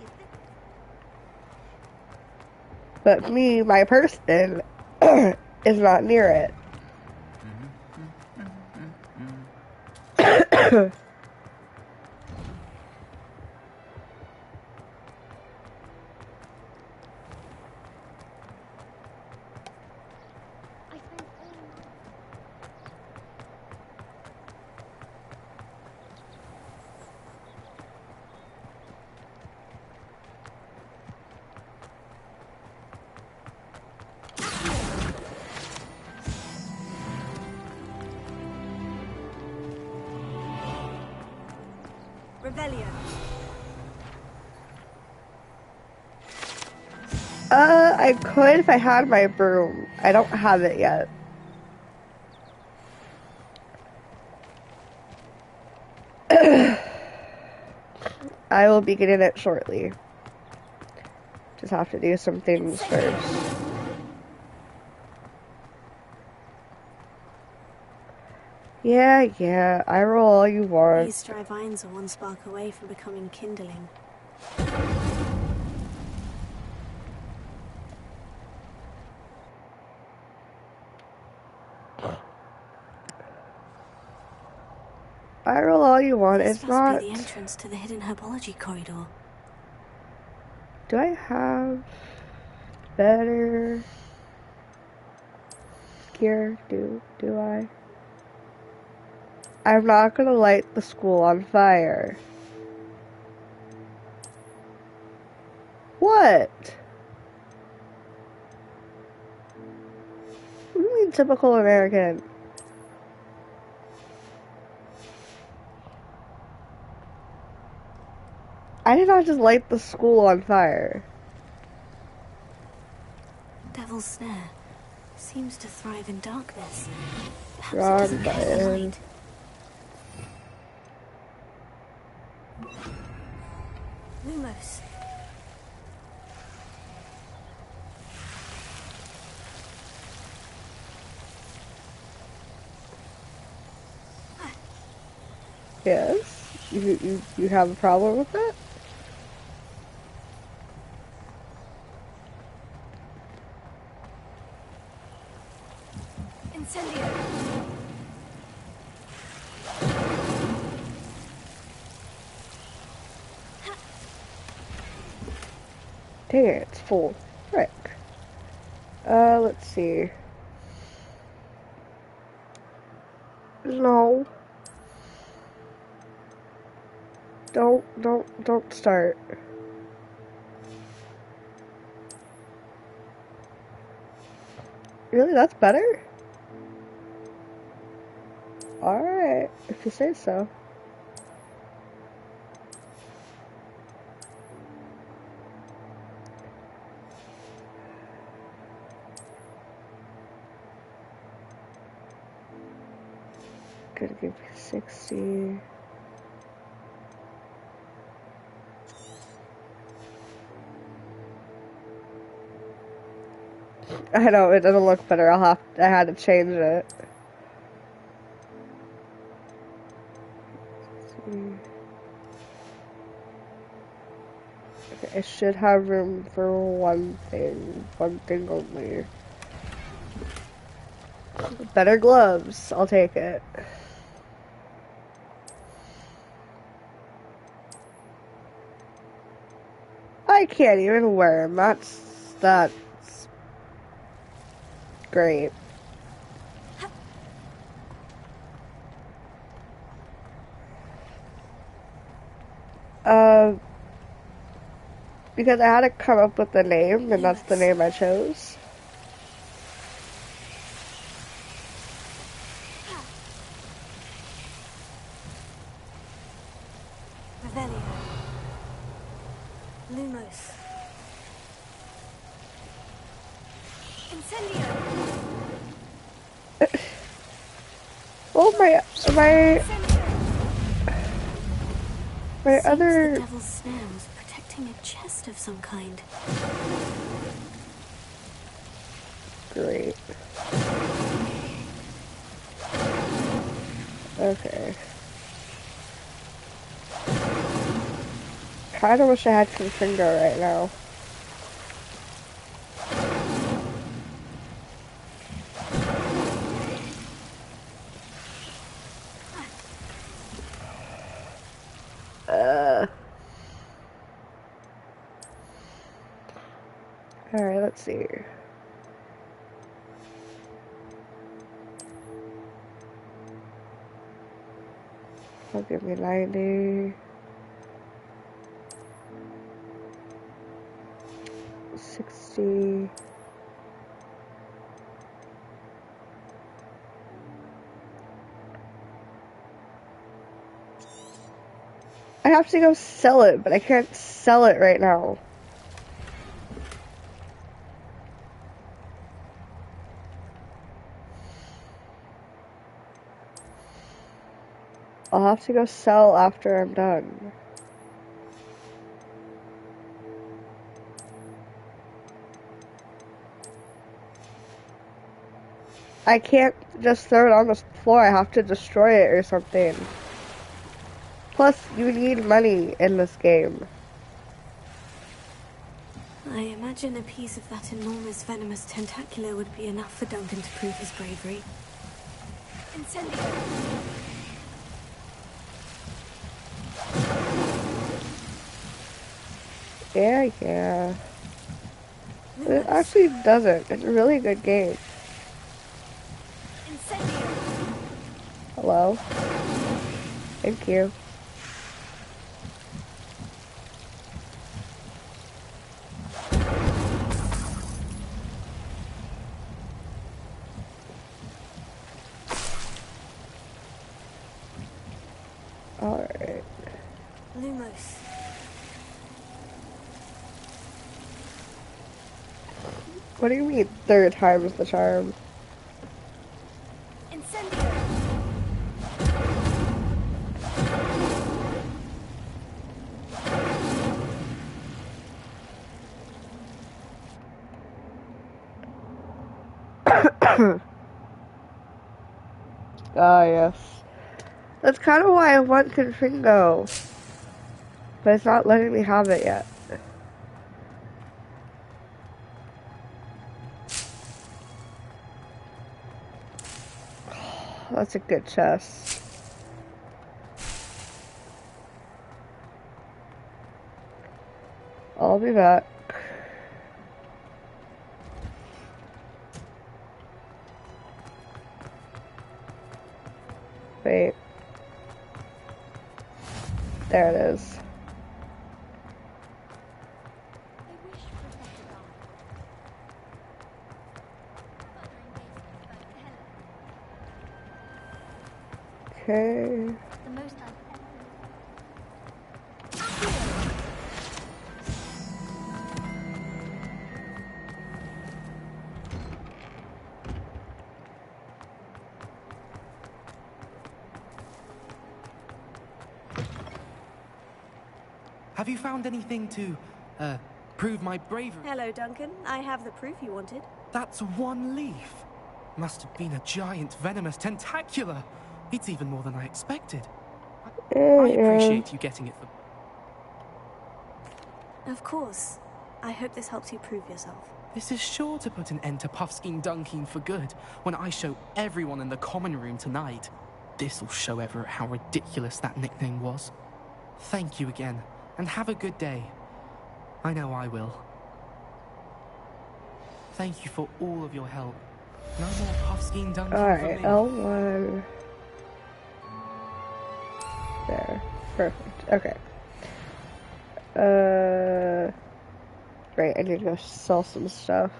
But me, my person, is not near it. Revelio. I could if I had my broom. I don't have it yet. I will be getting it shortly. Just have to do some things first. Yeah, I roll all you want. These dry vines are one spark away from becoming kindling. I roll all you want. This It's must not. be the entrance to the hidden herbology corridor. Do I have better gear? Do I? I'm not gonna light the school on fire. What? What do you mean typical American? I did not just light the school on fire. Devil's Snare seems to thrive in darkness. Perhaps it Wrong doesn't care for button. light. Lumos. Yes? You have a problem with that? Incendio. Dang it, it's full. Frick. Let's see. No. Don't start. Really? That's better? Alright, if you say so. Gonna give you 60. I know, it doesn't look better. I had to change it. Okay, I should have room for one thing only. Better gloves, I'll take it. I can't even wear them, that's great. Because I had to come up with the name, and that's the name I chose. Revelio. Lumos. Incendio. Oh my other. The Devil's Snare was protecting a chest of some kind. Great. Okay. Kinda wish I had Confringo right now. Alright, let's see. I'll give me 90. 60. I have to go sell it, but I can't sell it right now. I'll have to go sell after I'm done. I can't just throw it on the floor. I have to destroy it or something. Plus, you need money in this game. I imagine a piece of that enormous venomous tentacula would be enough for Duncan to prove his bravery. Incendio. Yeah. It actually doesn't. It's a really good game. Incendio. Hello? Thank you. Alright. Lumos. What do you mean 3rd time's the charm? Incendio. Ah, yes. That's kind of why I want Confringo. But it's not letting me have it yet. That's a good chest. I'll be back. Wait. There it is. Okay. Have you found anything to, prove my bravery? Hello, Duncan. I have the proof you wanted. That's 1 leaf. Must have been a giant venomous tentacula. It's even more than I expected. I appreciate you getting it for... Of course. I hope this helps you prove yourself. This is sure to put an end to Puffskein Dunkin for good when I show everyone in the common room tonight. This'll show Everett how ridiculous that nickname was. Thank you again, and have a good day. I know I will. Thank you for all of your help. No more Puffskein Dunkin for me. Alright, L1. There. Perfect. Okay. Right, I need to go sell some stuff.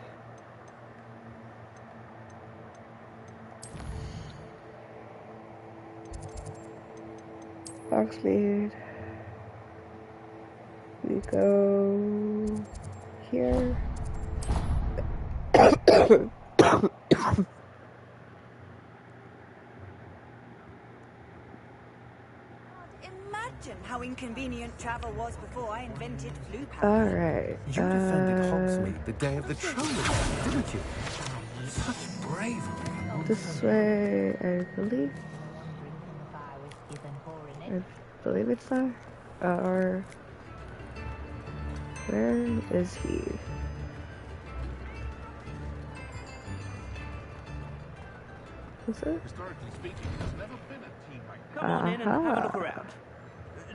Foxmead. We go here. Imagine how inconvenient travel was before I invented flu powder. Alright. You defended Hogsmeade the day of the Trolls, didn't you? Such bravery. This way, I believe. I believe it's there. Or where is he? Is it? Historically speaking, there's never been a team like that. Come on in and have a look around.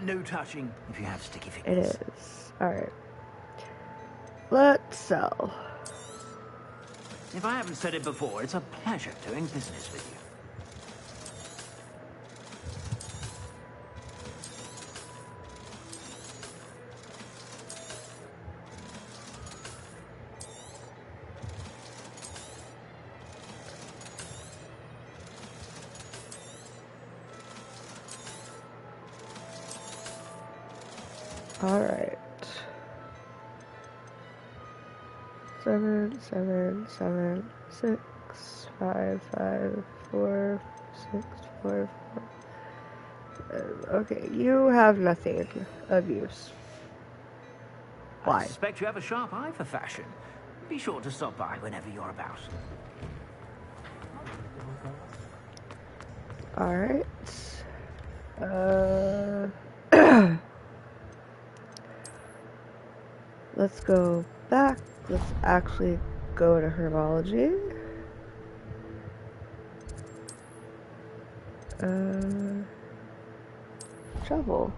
No touching if you have sticky fingers. It is. Alright. Let's sell. If I haven't said it before, it's a pleasure doing business with you. Alright. 7, 7, 7, 6, 5, 5, 4, 6, 4, 4. Okay, you have nothing of use. Why? I suspect you have a sharp eye for fashion. Be sure to stop by whenever you're about. Alright. Let's go back. Let's actually go to herbology. Shovel.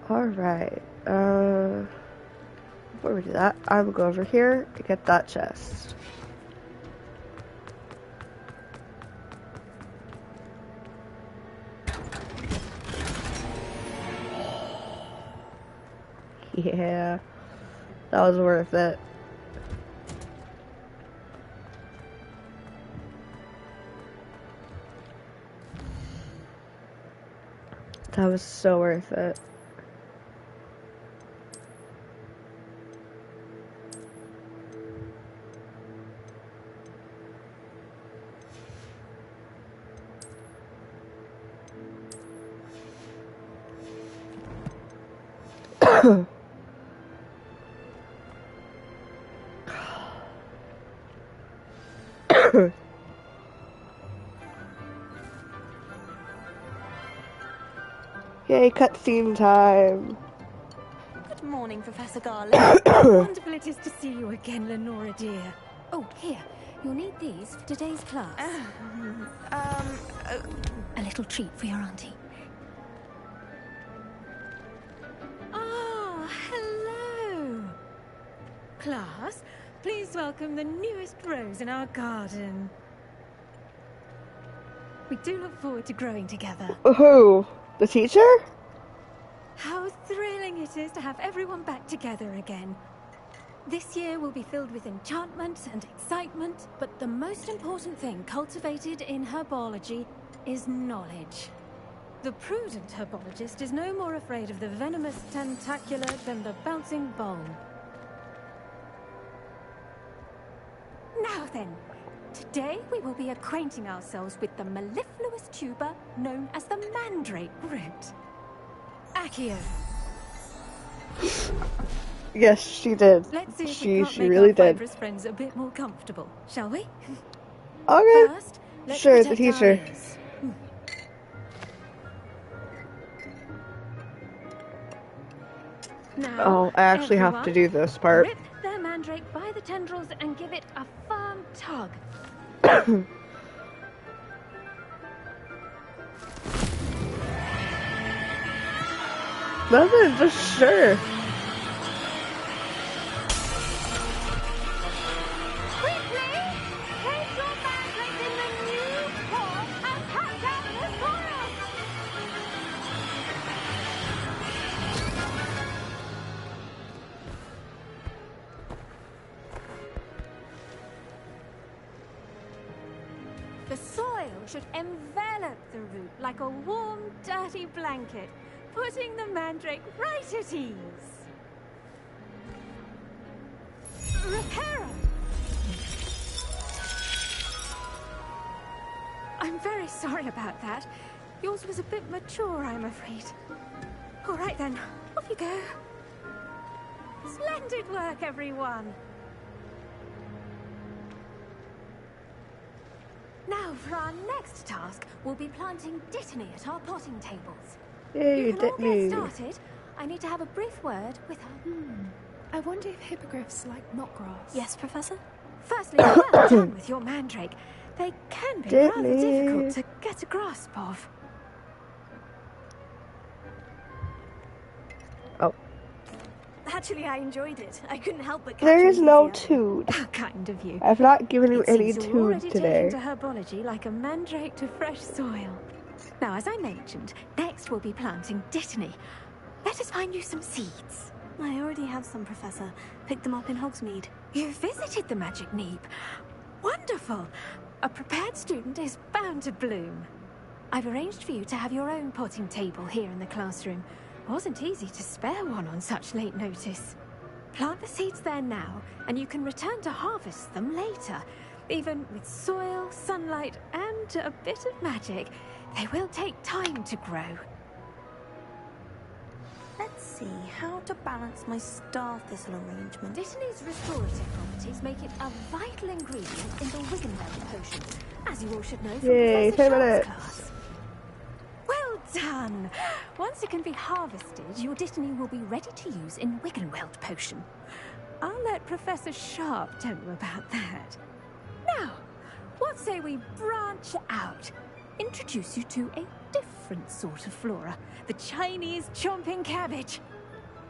Alright, before we do that, I will go over here to get that chest. Yeah, that was worth it. That was so worth it. Yay, cutscene time. Good morning, Professor Garland. Wonderful it is to see you again, Lenora dear. Oh, here. You'll need these for today's class. A little treat for your auntie. Ah, hello. Class, please welcome the newest rose in our garden. We do look forward to growing together. Who? The teacher? How thrilling it is to have everyone back together again. This year will be filled with enchantment and excitement, but the most important thing cultivated in herbology is knowledge. The prudent herbologist is no more afraid of the venomous tentacular than the bouncing bulb. Now then, today we will be acquainting ourselves with the mellifluous tuber known as the mandrake root. Accio. Yes, she did. Let's see if she we can't make really our did. fibrous friends a bit more comfortable, shall we? Okay. First, let's Sure, the protect our teacher. ears. Now, Oh, I actually have to do this part. rip their mandrake by the tendrils and give it a firm tug. Nothing, just sure. The soil should envelop the root like a warm, dirty blanket, putting the mandrake right at ease. Reparo! I'm very sorry about that. Yours was a bit mature, I'm afraid. All right then, off you go. Splendid work, everyone. Now, for our next task, we'll be planting Dittany at our potting tables. Yay, You can all Dittany. get started. I need to have a brief word with her. I wonder if hippogriffs like knotgrass. Yes, Professor? Firstly, well done with your mandrake. They can be rather difficult to get a grasp of. Oh. Actually, I enjoyed it. I couldn't help but catch There is no enthusiasm. toad. How kind of you. I've not given you It any seems you're toad already today. taken to herbology like a mandrake to fresh soil. Now, as I mentioned, next we'll be planting dittany. Let us find you some seeds. I already have some, Professor. Picked them up in Hogsmeade. You visited the Magic Neep. Wonderful. A prepared student is bound to bloom. I've arranged for you to have your own potting table here in the classroom. Wasn't easy to spare one on such late notice. Plant the seeds there now, and you can return to harvest them later. Even with soil, sunlight, and a bit of magic, they will take time to grow. Let's see, how to balance my star thistle arrangement. Dittany's restorative properties make it a vital ingredient in the Wiggenweld potion, as you all should know from Yay, Professor 10 Sharp's minutes. class. Well done! Once it can be harvested, your Dittany will be ready to use in Wiggenweld potion. I'll let Professor Sharp tell you about that. Now, what say we branch out? Introduce you to a different sort of flora, the Chinese chomping cabbage.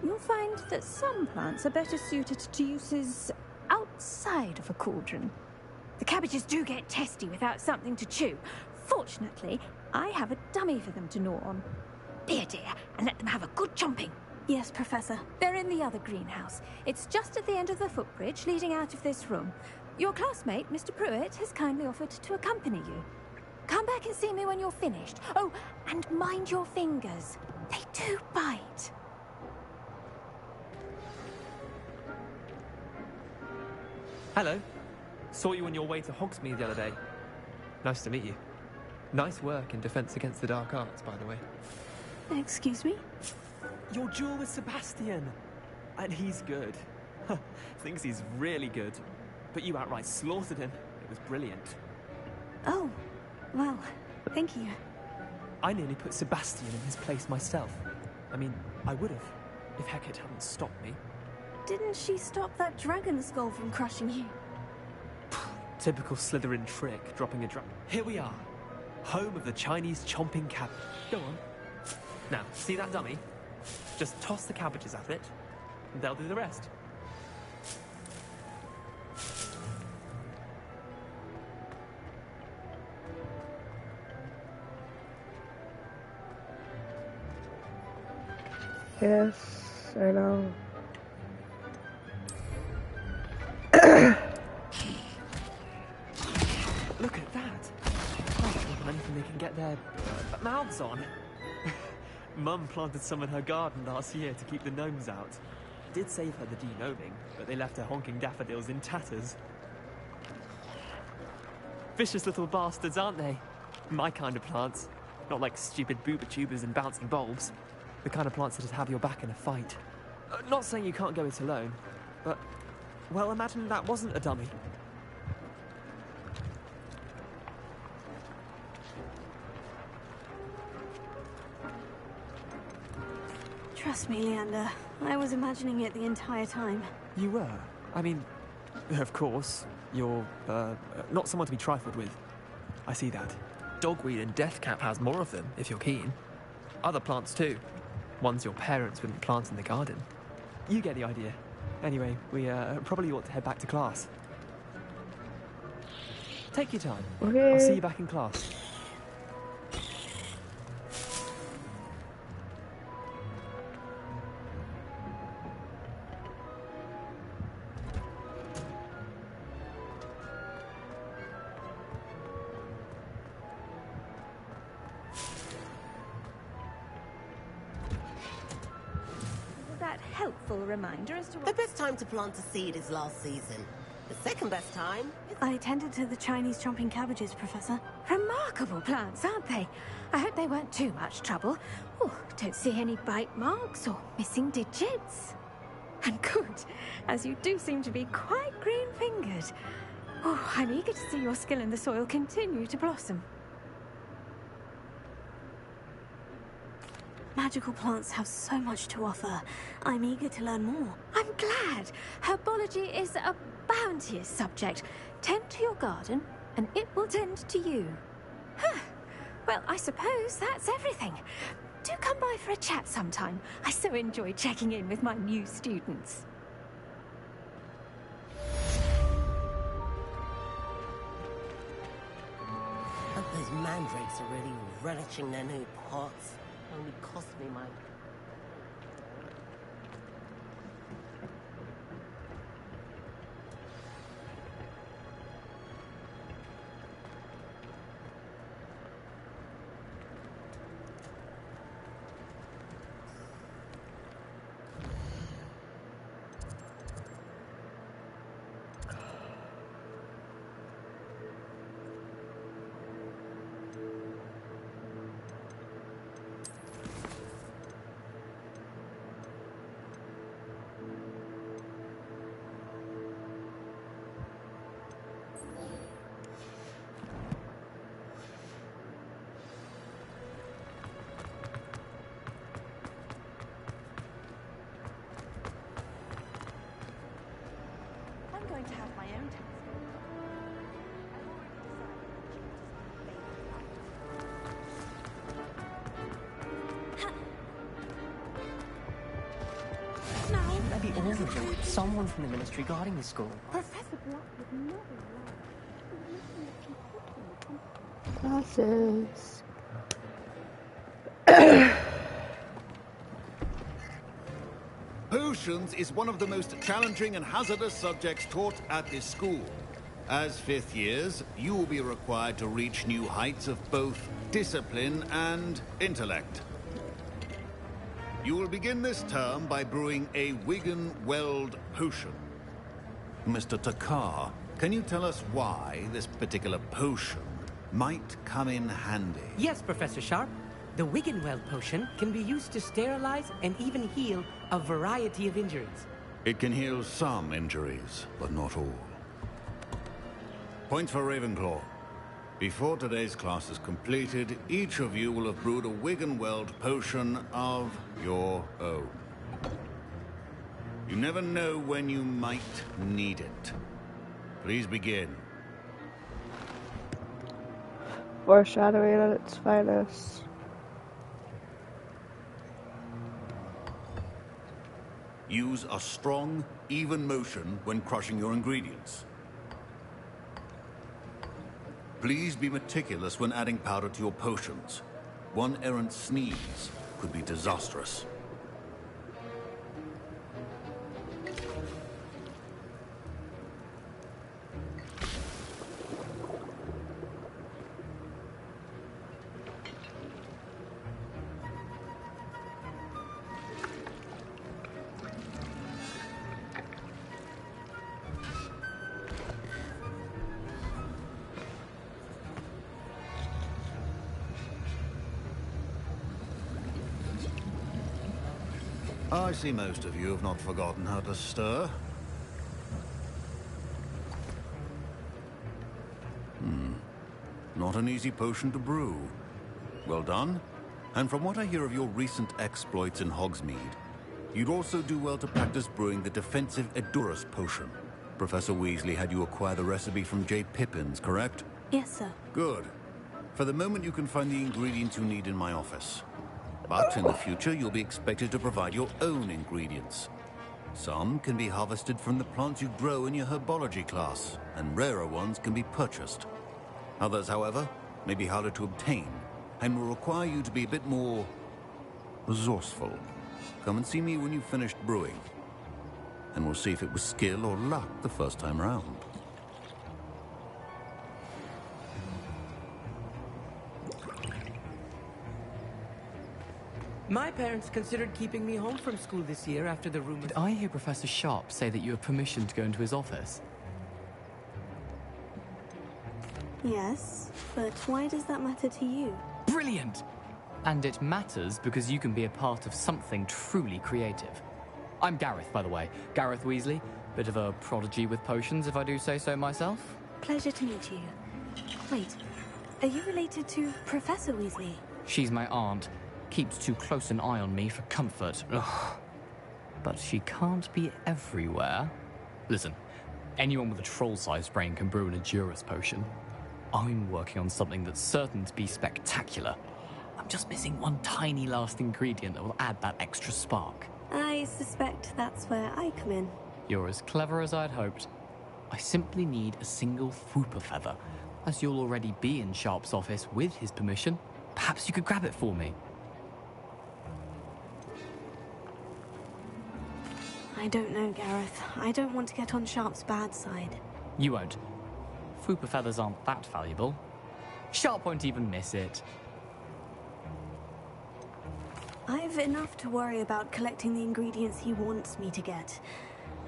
You'll find that some plants are better suited to uses outside of a cauldron. The cabbages do get testy without something to chew. Fortunately, I have a dummy for them to gnaw on. Be a dear and let them have a good chomping. Yes, Professor. They're in the other greenhouse. It's just at the end of the footbridge leading out of this room. Your classmate, Mr. Pruitt, has kindly offered to accompany you. Come back and see me when you're finished. Oh, and mind your fingers. They do bite. Hello. Saw you on your way to Hogsmeade the other day. Nice to meet you. Nice work in Defense Against the Dark Arts, by the way. Excuse me? Your duel with Sebastian. And he's good. Thinks he's really good. But you outright slaughtered him. It was brilliant. Oh, well, thank you. I nearly put Sebastian in his place myself. I mean, I would have, if Hecate hadn't stopped me. Didn't she stop that dragon skull from crushing you? Typical Slytherin trick, dropping a dragon. Here we are. Home of the Chinese chomping cabbage. Go on. Now, see that dummy? Just toss the cabbages at it, and they'll do the rest. Yes, I know. Look at that. That's more than anything they can get their mouths on. Mum planted some in her garden last year to keep the gnomes out. Did save her the de-gnoming, but they left her honking daffodils in tatters. Vicious little bastards, aren't they? My kind of plants. Not like stupid booba tubers and bouncing bulbs. The kind of plants that'd have your back in a fight. Not saying you can't go it alone, but, well, imagine that wasn't a dummy. Trust me, Leander. I was imagining it the entire time. You were? I mean, of course, you're, not someone to be trifled with. I see that. Dogweed and deathcap has more of them, if you're keen. Other plants too. Ones your parents wouldn't plant in the garden. You get the idea. Anyway, we, probably ought to head back to class. Take your time. Okay. I'll see you back in class. That helpful reminder as to what... The best time to plant a seed is last season. The second best time is... I tended to the Chinese chomping cabbages, Professor. Remarkable plants, aren't they? I hope they weren't too much trouble. Oh, don't see any bite marks or missing digits. And good, as you do seem to be quite green-fingered. Oh, I'm eager to see your skill in the soil continue to blossom. Magical plants have so much to offer. I'm eager to learn more. I'm glad. Herbology is a bounteous subject. Tend to your garden, and it will tend to you. Huh. Well, I suppose that's everything. Do come by for a chat sometime. I so enjoy checking in with my new students. But those mandrakes are really relishing their new pots. Only cost me my... I'm going to have my own task. Shouldn't there be all of them? Someone from the ministry guarding the school. Professor Black would never Classes. Potions is one of the most challenging and hazardous subjects taught at this school. As fifth years, you will be required to reach new heights of both discipline and intellect. You will begin this term by brewing a Wigan Weld potion. Mr. Takar, can you tell us why this particular potion might come in handy? Yes, Professor Sharp. The Wiggenweld potion can be used to sterilize and even heal a variety of injuries. It can heal some injuries, but not all. Points for Ravenclaw. Before today's class is completed, each of you will have brewed a Wiggenweld potion of your own. You never know when you might need it. Please begin. Foreshadowing at its finest. Use a strong, even motion when crushing your ingredients. Please be meticulous when adding powder to your potions. One errant sneeze could be disastrous. I see most of you have not forgotten how to stir. Not an easy potion to brew. Well done. And from what I hear of your recent exploits in Hogsmeade, you'd also do well to practice brewing the defensive Edurus potion. Professor Weasley had you acquire the recipe from J. Pippins, correct? Yes, sir. Good. For the moment, you can find the ingredients you need in my office. But in the future, you'll be expected to provide your own ingredients. Some can be harvested from the plants you grow in your herbology class, and rarer ones can be purchased. Others, however, may be harder to obtain, and will require you to be a bit more resourceful. Come and see me when you've finished brewing, and we'll see if it was skill or luck the first time round. My parents considered keeping me home from school this year after the rumor... Did I hear Professor Sharp say that you have permission to go into his office? Yes, but why does that matter to you? Brilliant! And it matters because you can be a part of something truly creative. I'm Gareth, by the way. Gareth Weasley. Bit of a prodigy with potions, if I do say so myself. Pleasure to meet you. Wait, are you related to Professor Weasley? She's my aunt. keeps too close an eye on me for comfort. Ugh. But she can't be everywhere. Listen, anyone with a troll-sized brain can brew an Edurus potion. I'm working on something that's certain to be spectacular. I'm just missing one tiny last ingredient that will add that extra spark. I suspect that's where I come in. You're as clever as I'd hoped. I simply need a single Fwooper feather. As you'll already be in Sharp's office with his permission, perhaps you could grab it for me. I don't know, Gareth. I don't want to get on Sharp's bad side. You won't. Fwooper feathers aren't that valuable. Sharp won't even miss it. I've enough to worry about collecting the ingredients he wants me to get.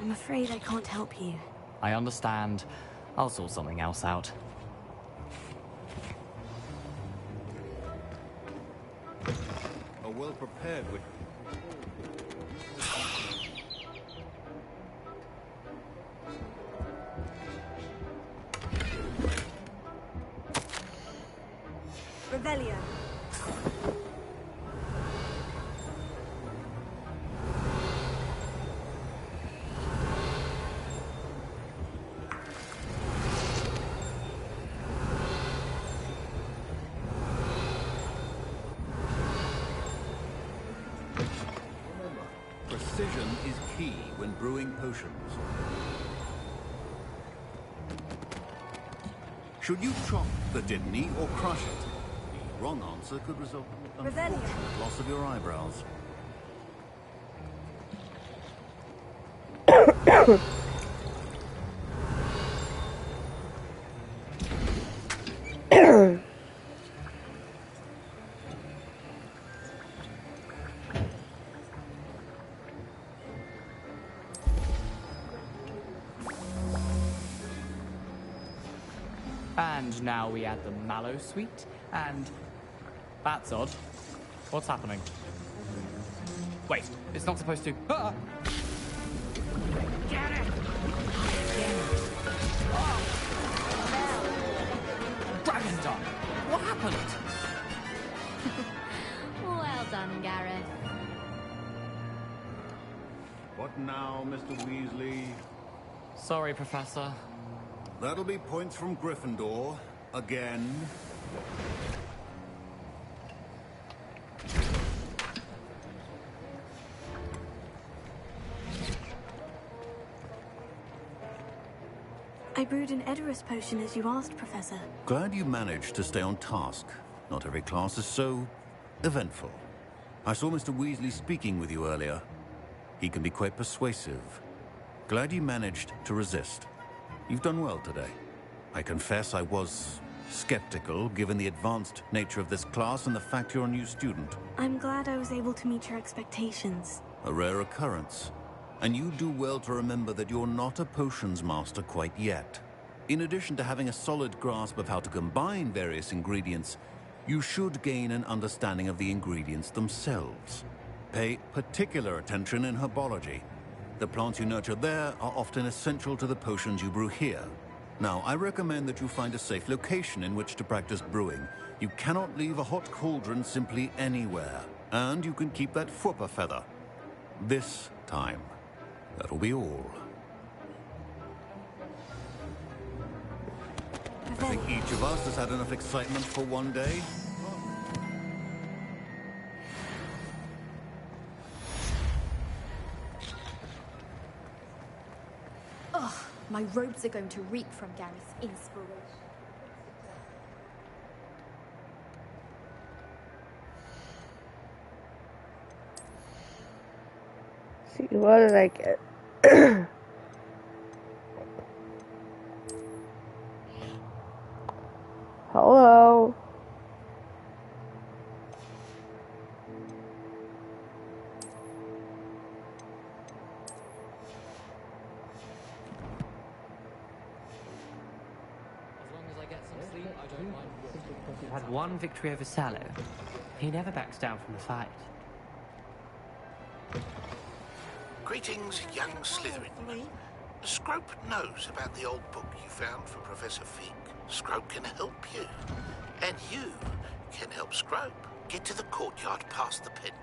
I'm afraid I can't help you. I understand. I'll sort something else out. A well-prepared witch. Revelio. Precision is key when brewing potions. Should you chop the Dibney or crush it? The wrong answer could result in the unfortunate loss of your eyebrows. And now we add the mallow sweet, and... That's odd. What's happening? Wait, it's not supposed to... Ah! Get it! Dragon Dog! What happened? Well done, Gareth. What now, Mr. Weasley? Sorry, Professor. That'll be points from Gryffindor. Again. I brewed an Edurus potion as you asked, Professor. Glad you managed to stay on task. Not every class is so eventful. I saw Mr. Weasley speaking with you earlier. He can be quite persuasive. Glad you managed to resist. You've done well today. I confess I was skeptical, given the advanced nature of this class and the fact you're a new student. I'm glad I was able to meet your expectations. A rare occurrence. And you do well to remember that you're not a potions master quite yet. In addition to having a solid grasp of how to combine various ingredients, you should gain an understanding of the ingredients themselves. Pay particular attention in herbology. The plants you nurture there are often essential to the potions you brew here. Now, I recommend that you find a safe location in which to practice brewing. You cannot leave a hot cauldron simply anywhere. And you can keep that Fwooper feather. This time. That'll be all. I think each of us has had enough excitement for one day. Ugh, my robes are going to reek from Gareth's inspiration. See, what did I get? Hello? We've had one victory over Sallow. He never backs down from the fight. Greetings, young Slytherin. Scrope knows about the old book you found for Professor Fig. Scrope can help you. And you can help Scrope. Get to the courtyard past the pendulum.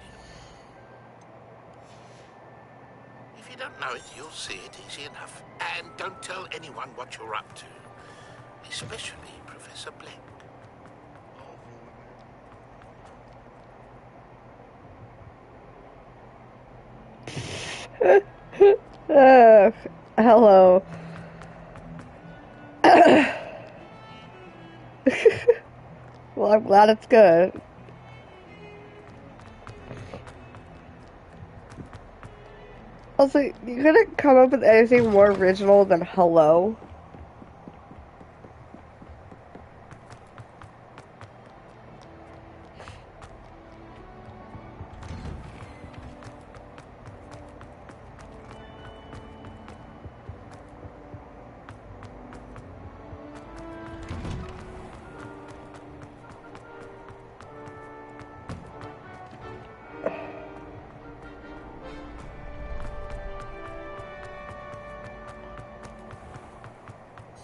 If you don't know it, you'll see it easy enough. And don't tell anyone what you're up to. Especially Professor Black. Hello. Well, I'm glad it's good. Also, you couldn't come up with anything more original than hello.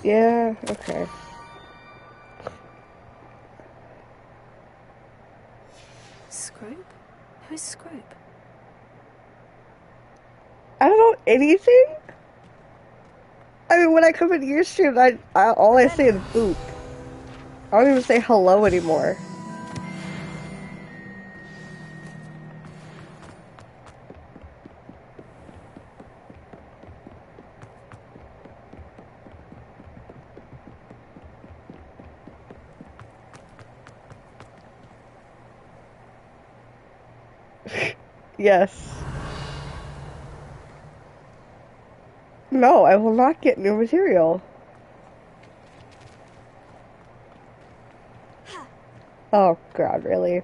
Yeah, okay. Scrope? Who's Scrope? I don't know anything. I mean, when I come into your stream, all I say is boop. I don't even say hello anymore. Yes. No, I will not get new material. Oh god, really?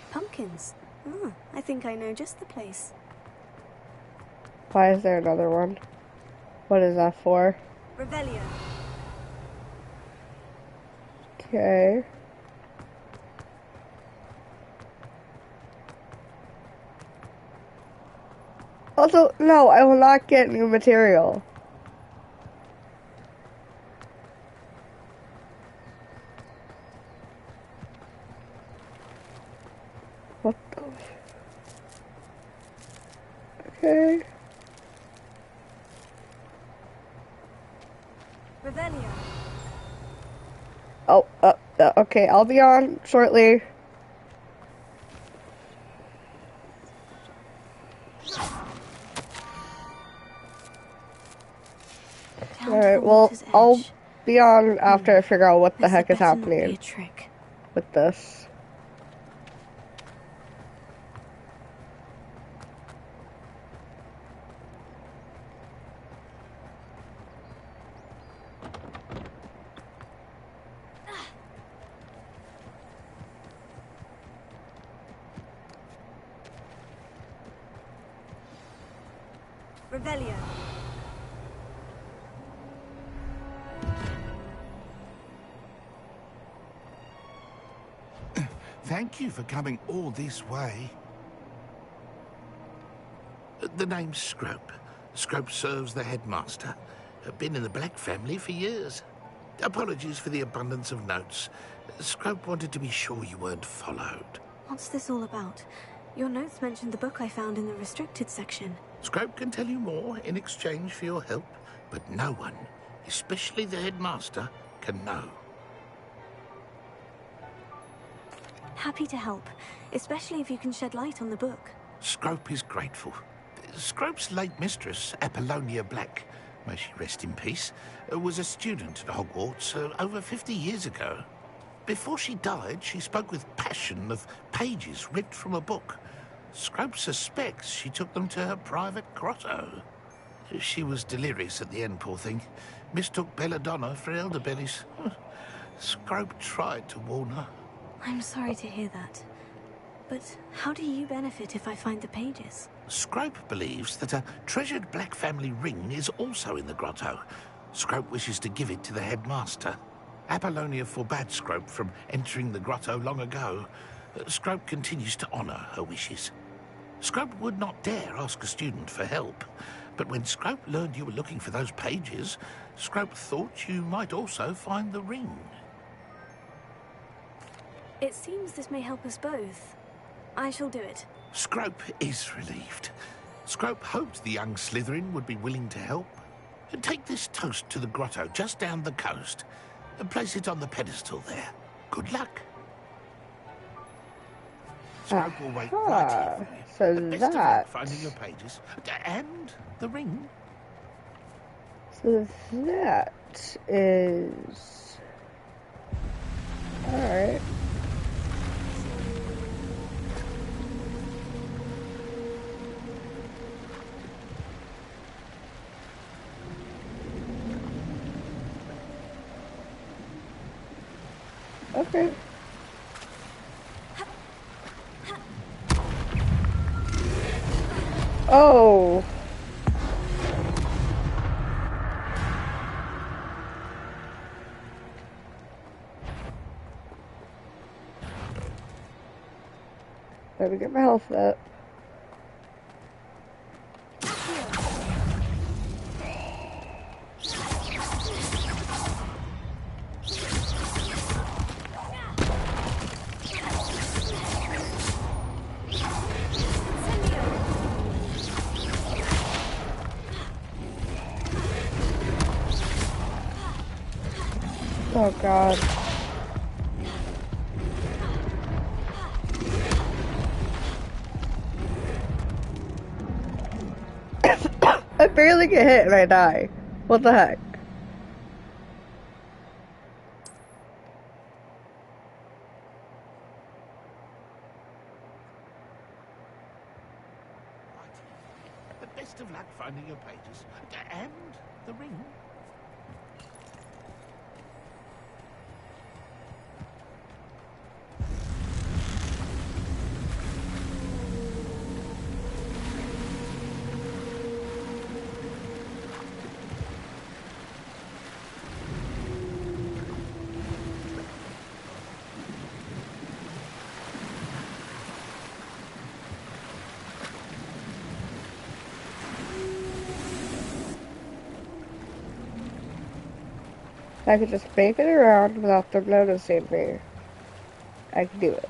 Pumpkins. Oh, I think I know just the place. Why is there another one? What is that for? Revelio. Okay. Also, no, I will not get new material. What the... Okay. Revelio. Oh, okay, I'll be on shortly. Alright, well, I'll be on after I figure out what the heck is happening with this. Revelio. Thank you for coming all this way. The name's Scrope. Scrope serves the headmaster. Been in the Black family for years. Apologies for the abundance of notes. Scrope wanted to be sure you weren't followed. What's this all about? Your notes mentioned the book I found in the restricted section. Scrope can tell you more in exchange for your help, but no one, especially the headmaster, can know. Happy to help, especially if you can shed light on the book. Scrope is grateful. Scrope's late mistress, Apollonia Black, may she rest in peace, was a student at Hogwarts over 50 years ago. Before she died, she spoke with passion of pages ripped from a book. Scrope suspects she took them to her private grotto. She was delirious at the end, poor thing. Mistook belladonna for elderberries. Scrope tried to warn her. I'm sorry to hear that. But how do you benefit if I find the pages? Scrope believes that a treasured Black family ring is also in the grotto. Scrope wishes to give it to the headmaster. Apollonia forbade Scrope from entering the grotto long ago. Scrope continues to honour her wishes. Scrope would not dare ask a student for help, but when Scrope learned you were looking for those pages, Scrope thought you might also find the ring. It seems this may help us both. I shall do it. Scrope is relieved. Scrope hoped the young Slytherin would be willing to help. Take this toast to the grotto just down the coast and place it on the pedestal there. Good luck. Scrope will wait right here for you. So Best of luck that... finding your pages. And the ring. So that is... Alright. Okay. Oh. Let me get my health up. Oh God. I barely get hit and I die. What the heck? But best of luck finding your pages. And the ring. I could just make it around without them noticing me. I can do it.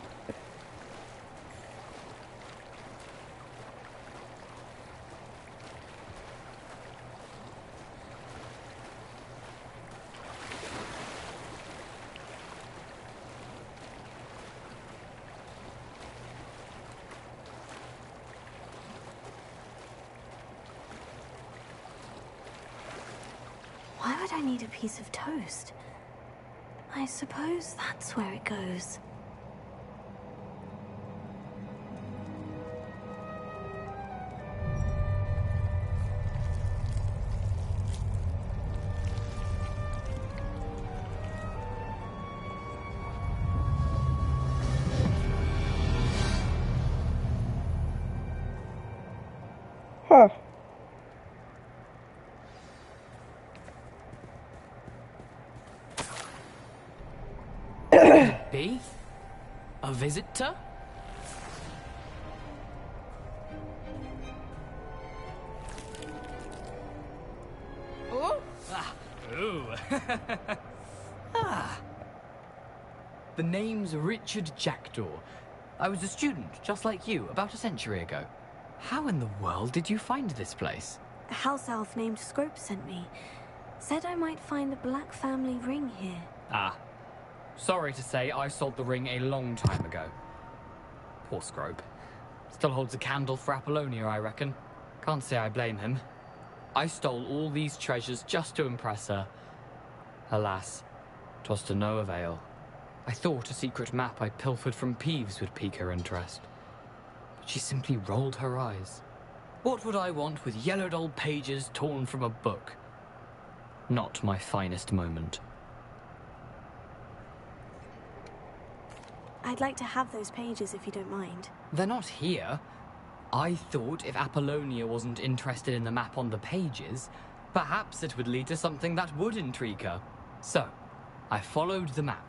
Why would I need a piece of toast? I suppose that's where it goes. Huh. Be? A visitor? Oh? Ah. Ooh. Ah. The name's Richard Jackdaw. I was a student, just like you, about a century ago. How in the world did you find this place? A house elf named Scrope sent me. Said I might find the Black family ring here. Ah. Sorry to say, I sold the ring a long time ago. Poor Scrope. Still holds a candle for Apollonia, I reckon. Can't say I blame him. I stole all these treasures just to impress her. Alas, 'twas to no avail. I thought a secret map I pilfered from Peeves would pique her interest. But she simply rolled her eyes. What would I want with yellowed old pages torn from a book? Not my finest moment. I'd like to have those pages if you don't mind. They're not here. I thought if Apollonia wasn't interested in the map on the pages, perhaps it would lead to something that would intrigue her. So, I followed the map,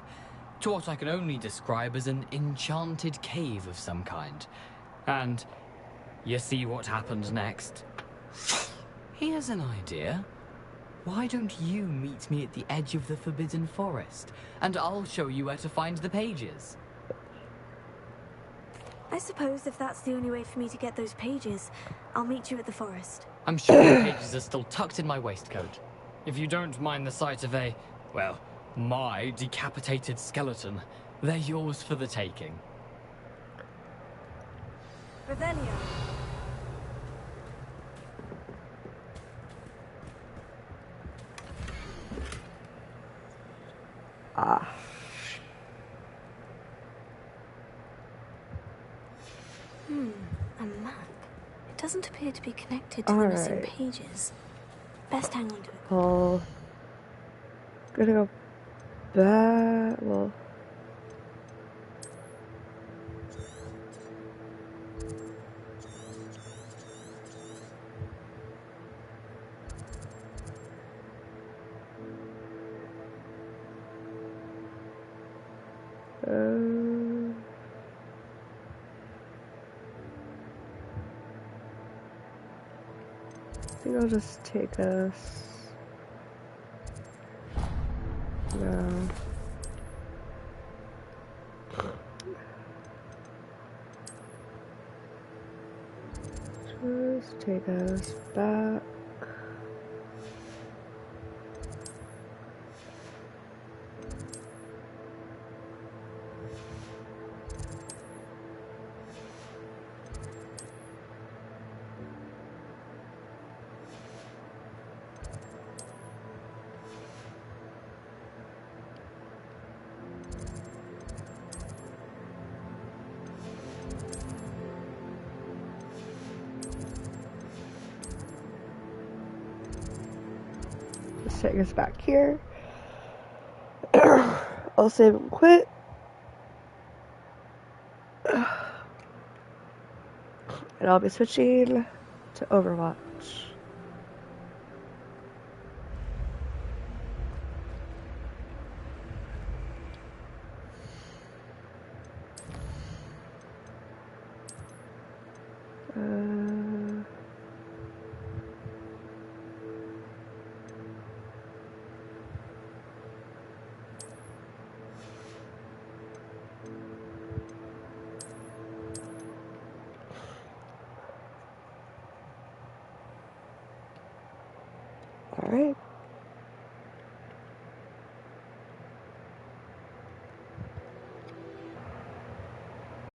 to what I can only describe as an enchanted cave of some kind. And you see what happened next? Here's an idea. Why don't you meet me at the edge of the Forbidden Forest, and I'll show you where to find the pages? I suppose if that's the only way for me to get those pages, I'll meet you at the forest. I'm sure the pages are still tucked in my waistcoat. If you don't mind the sight of a, well, my decapitated skeleton, they're yours for the taking. Revelio. Ah. A map. It doesn't appear to be connected to the missing pages. Best hang on to it. Well, gonna go back. Well, I think I'll just take us. No. Just take us back. Let's take us back here. I'll save and quit. And I'll be switching to Overwatch. All right.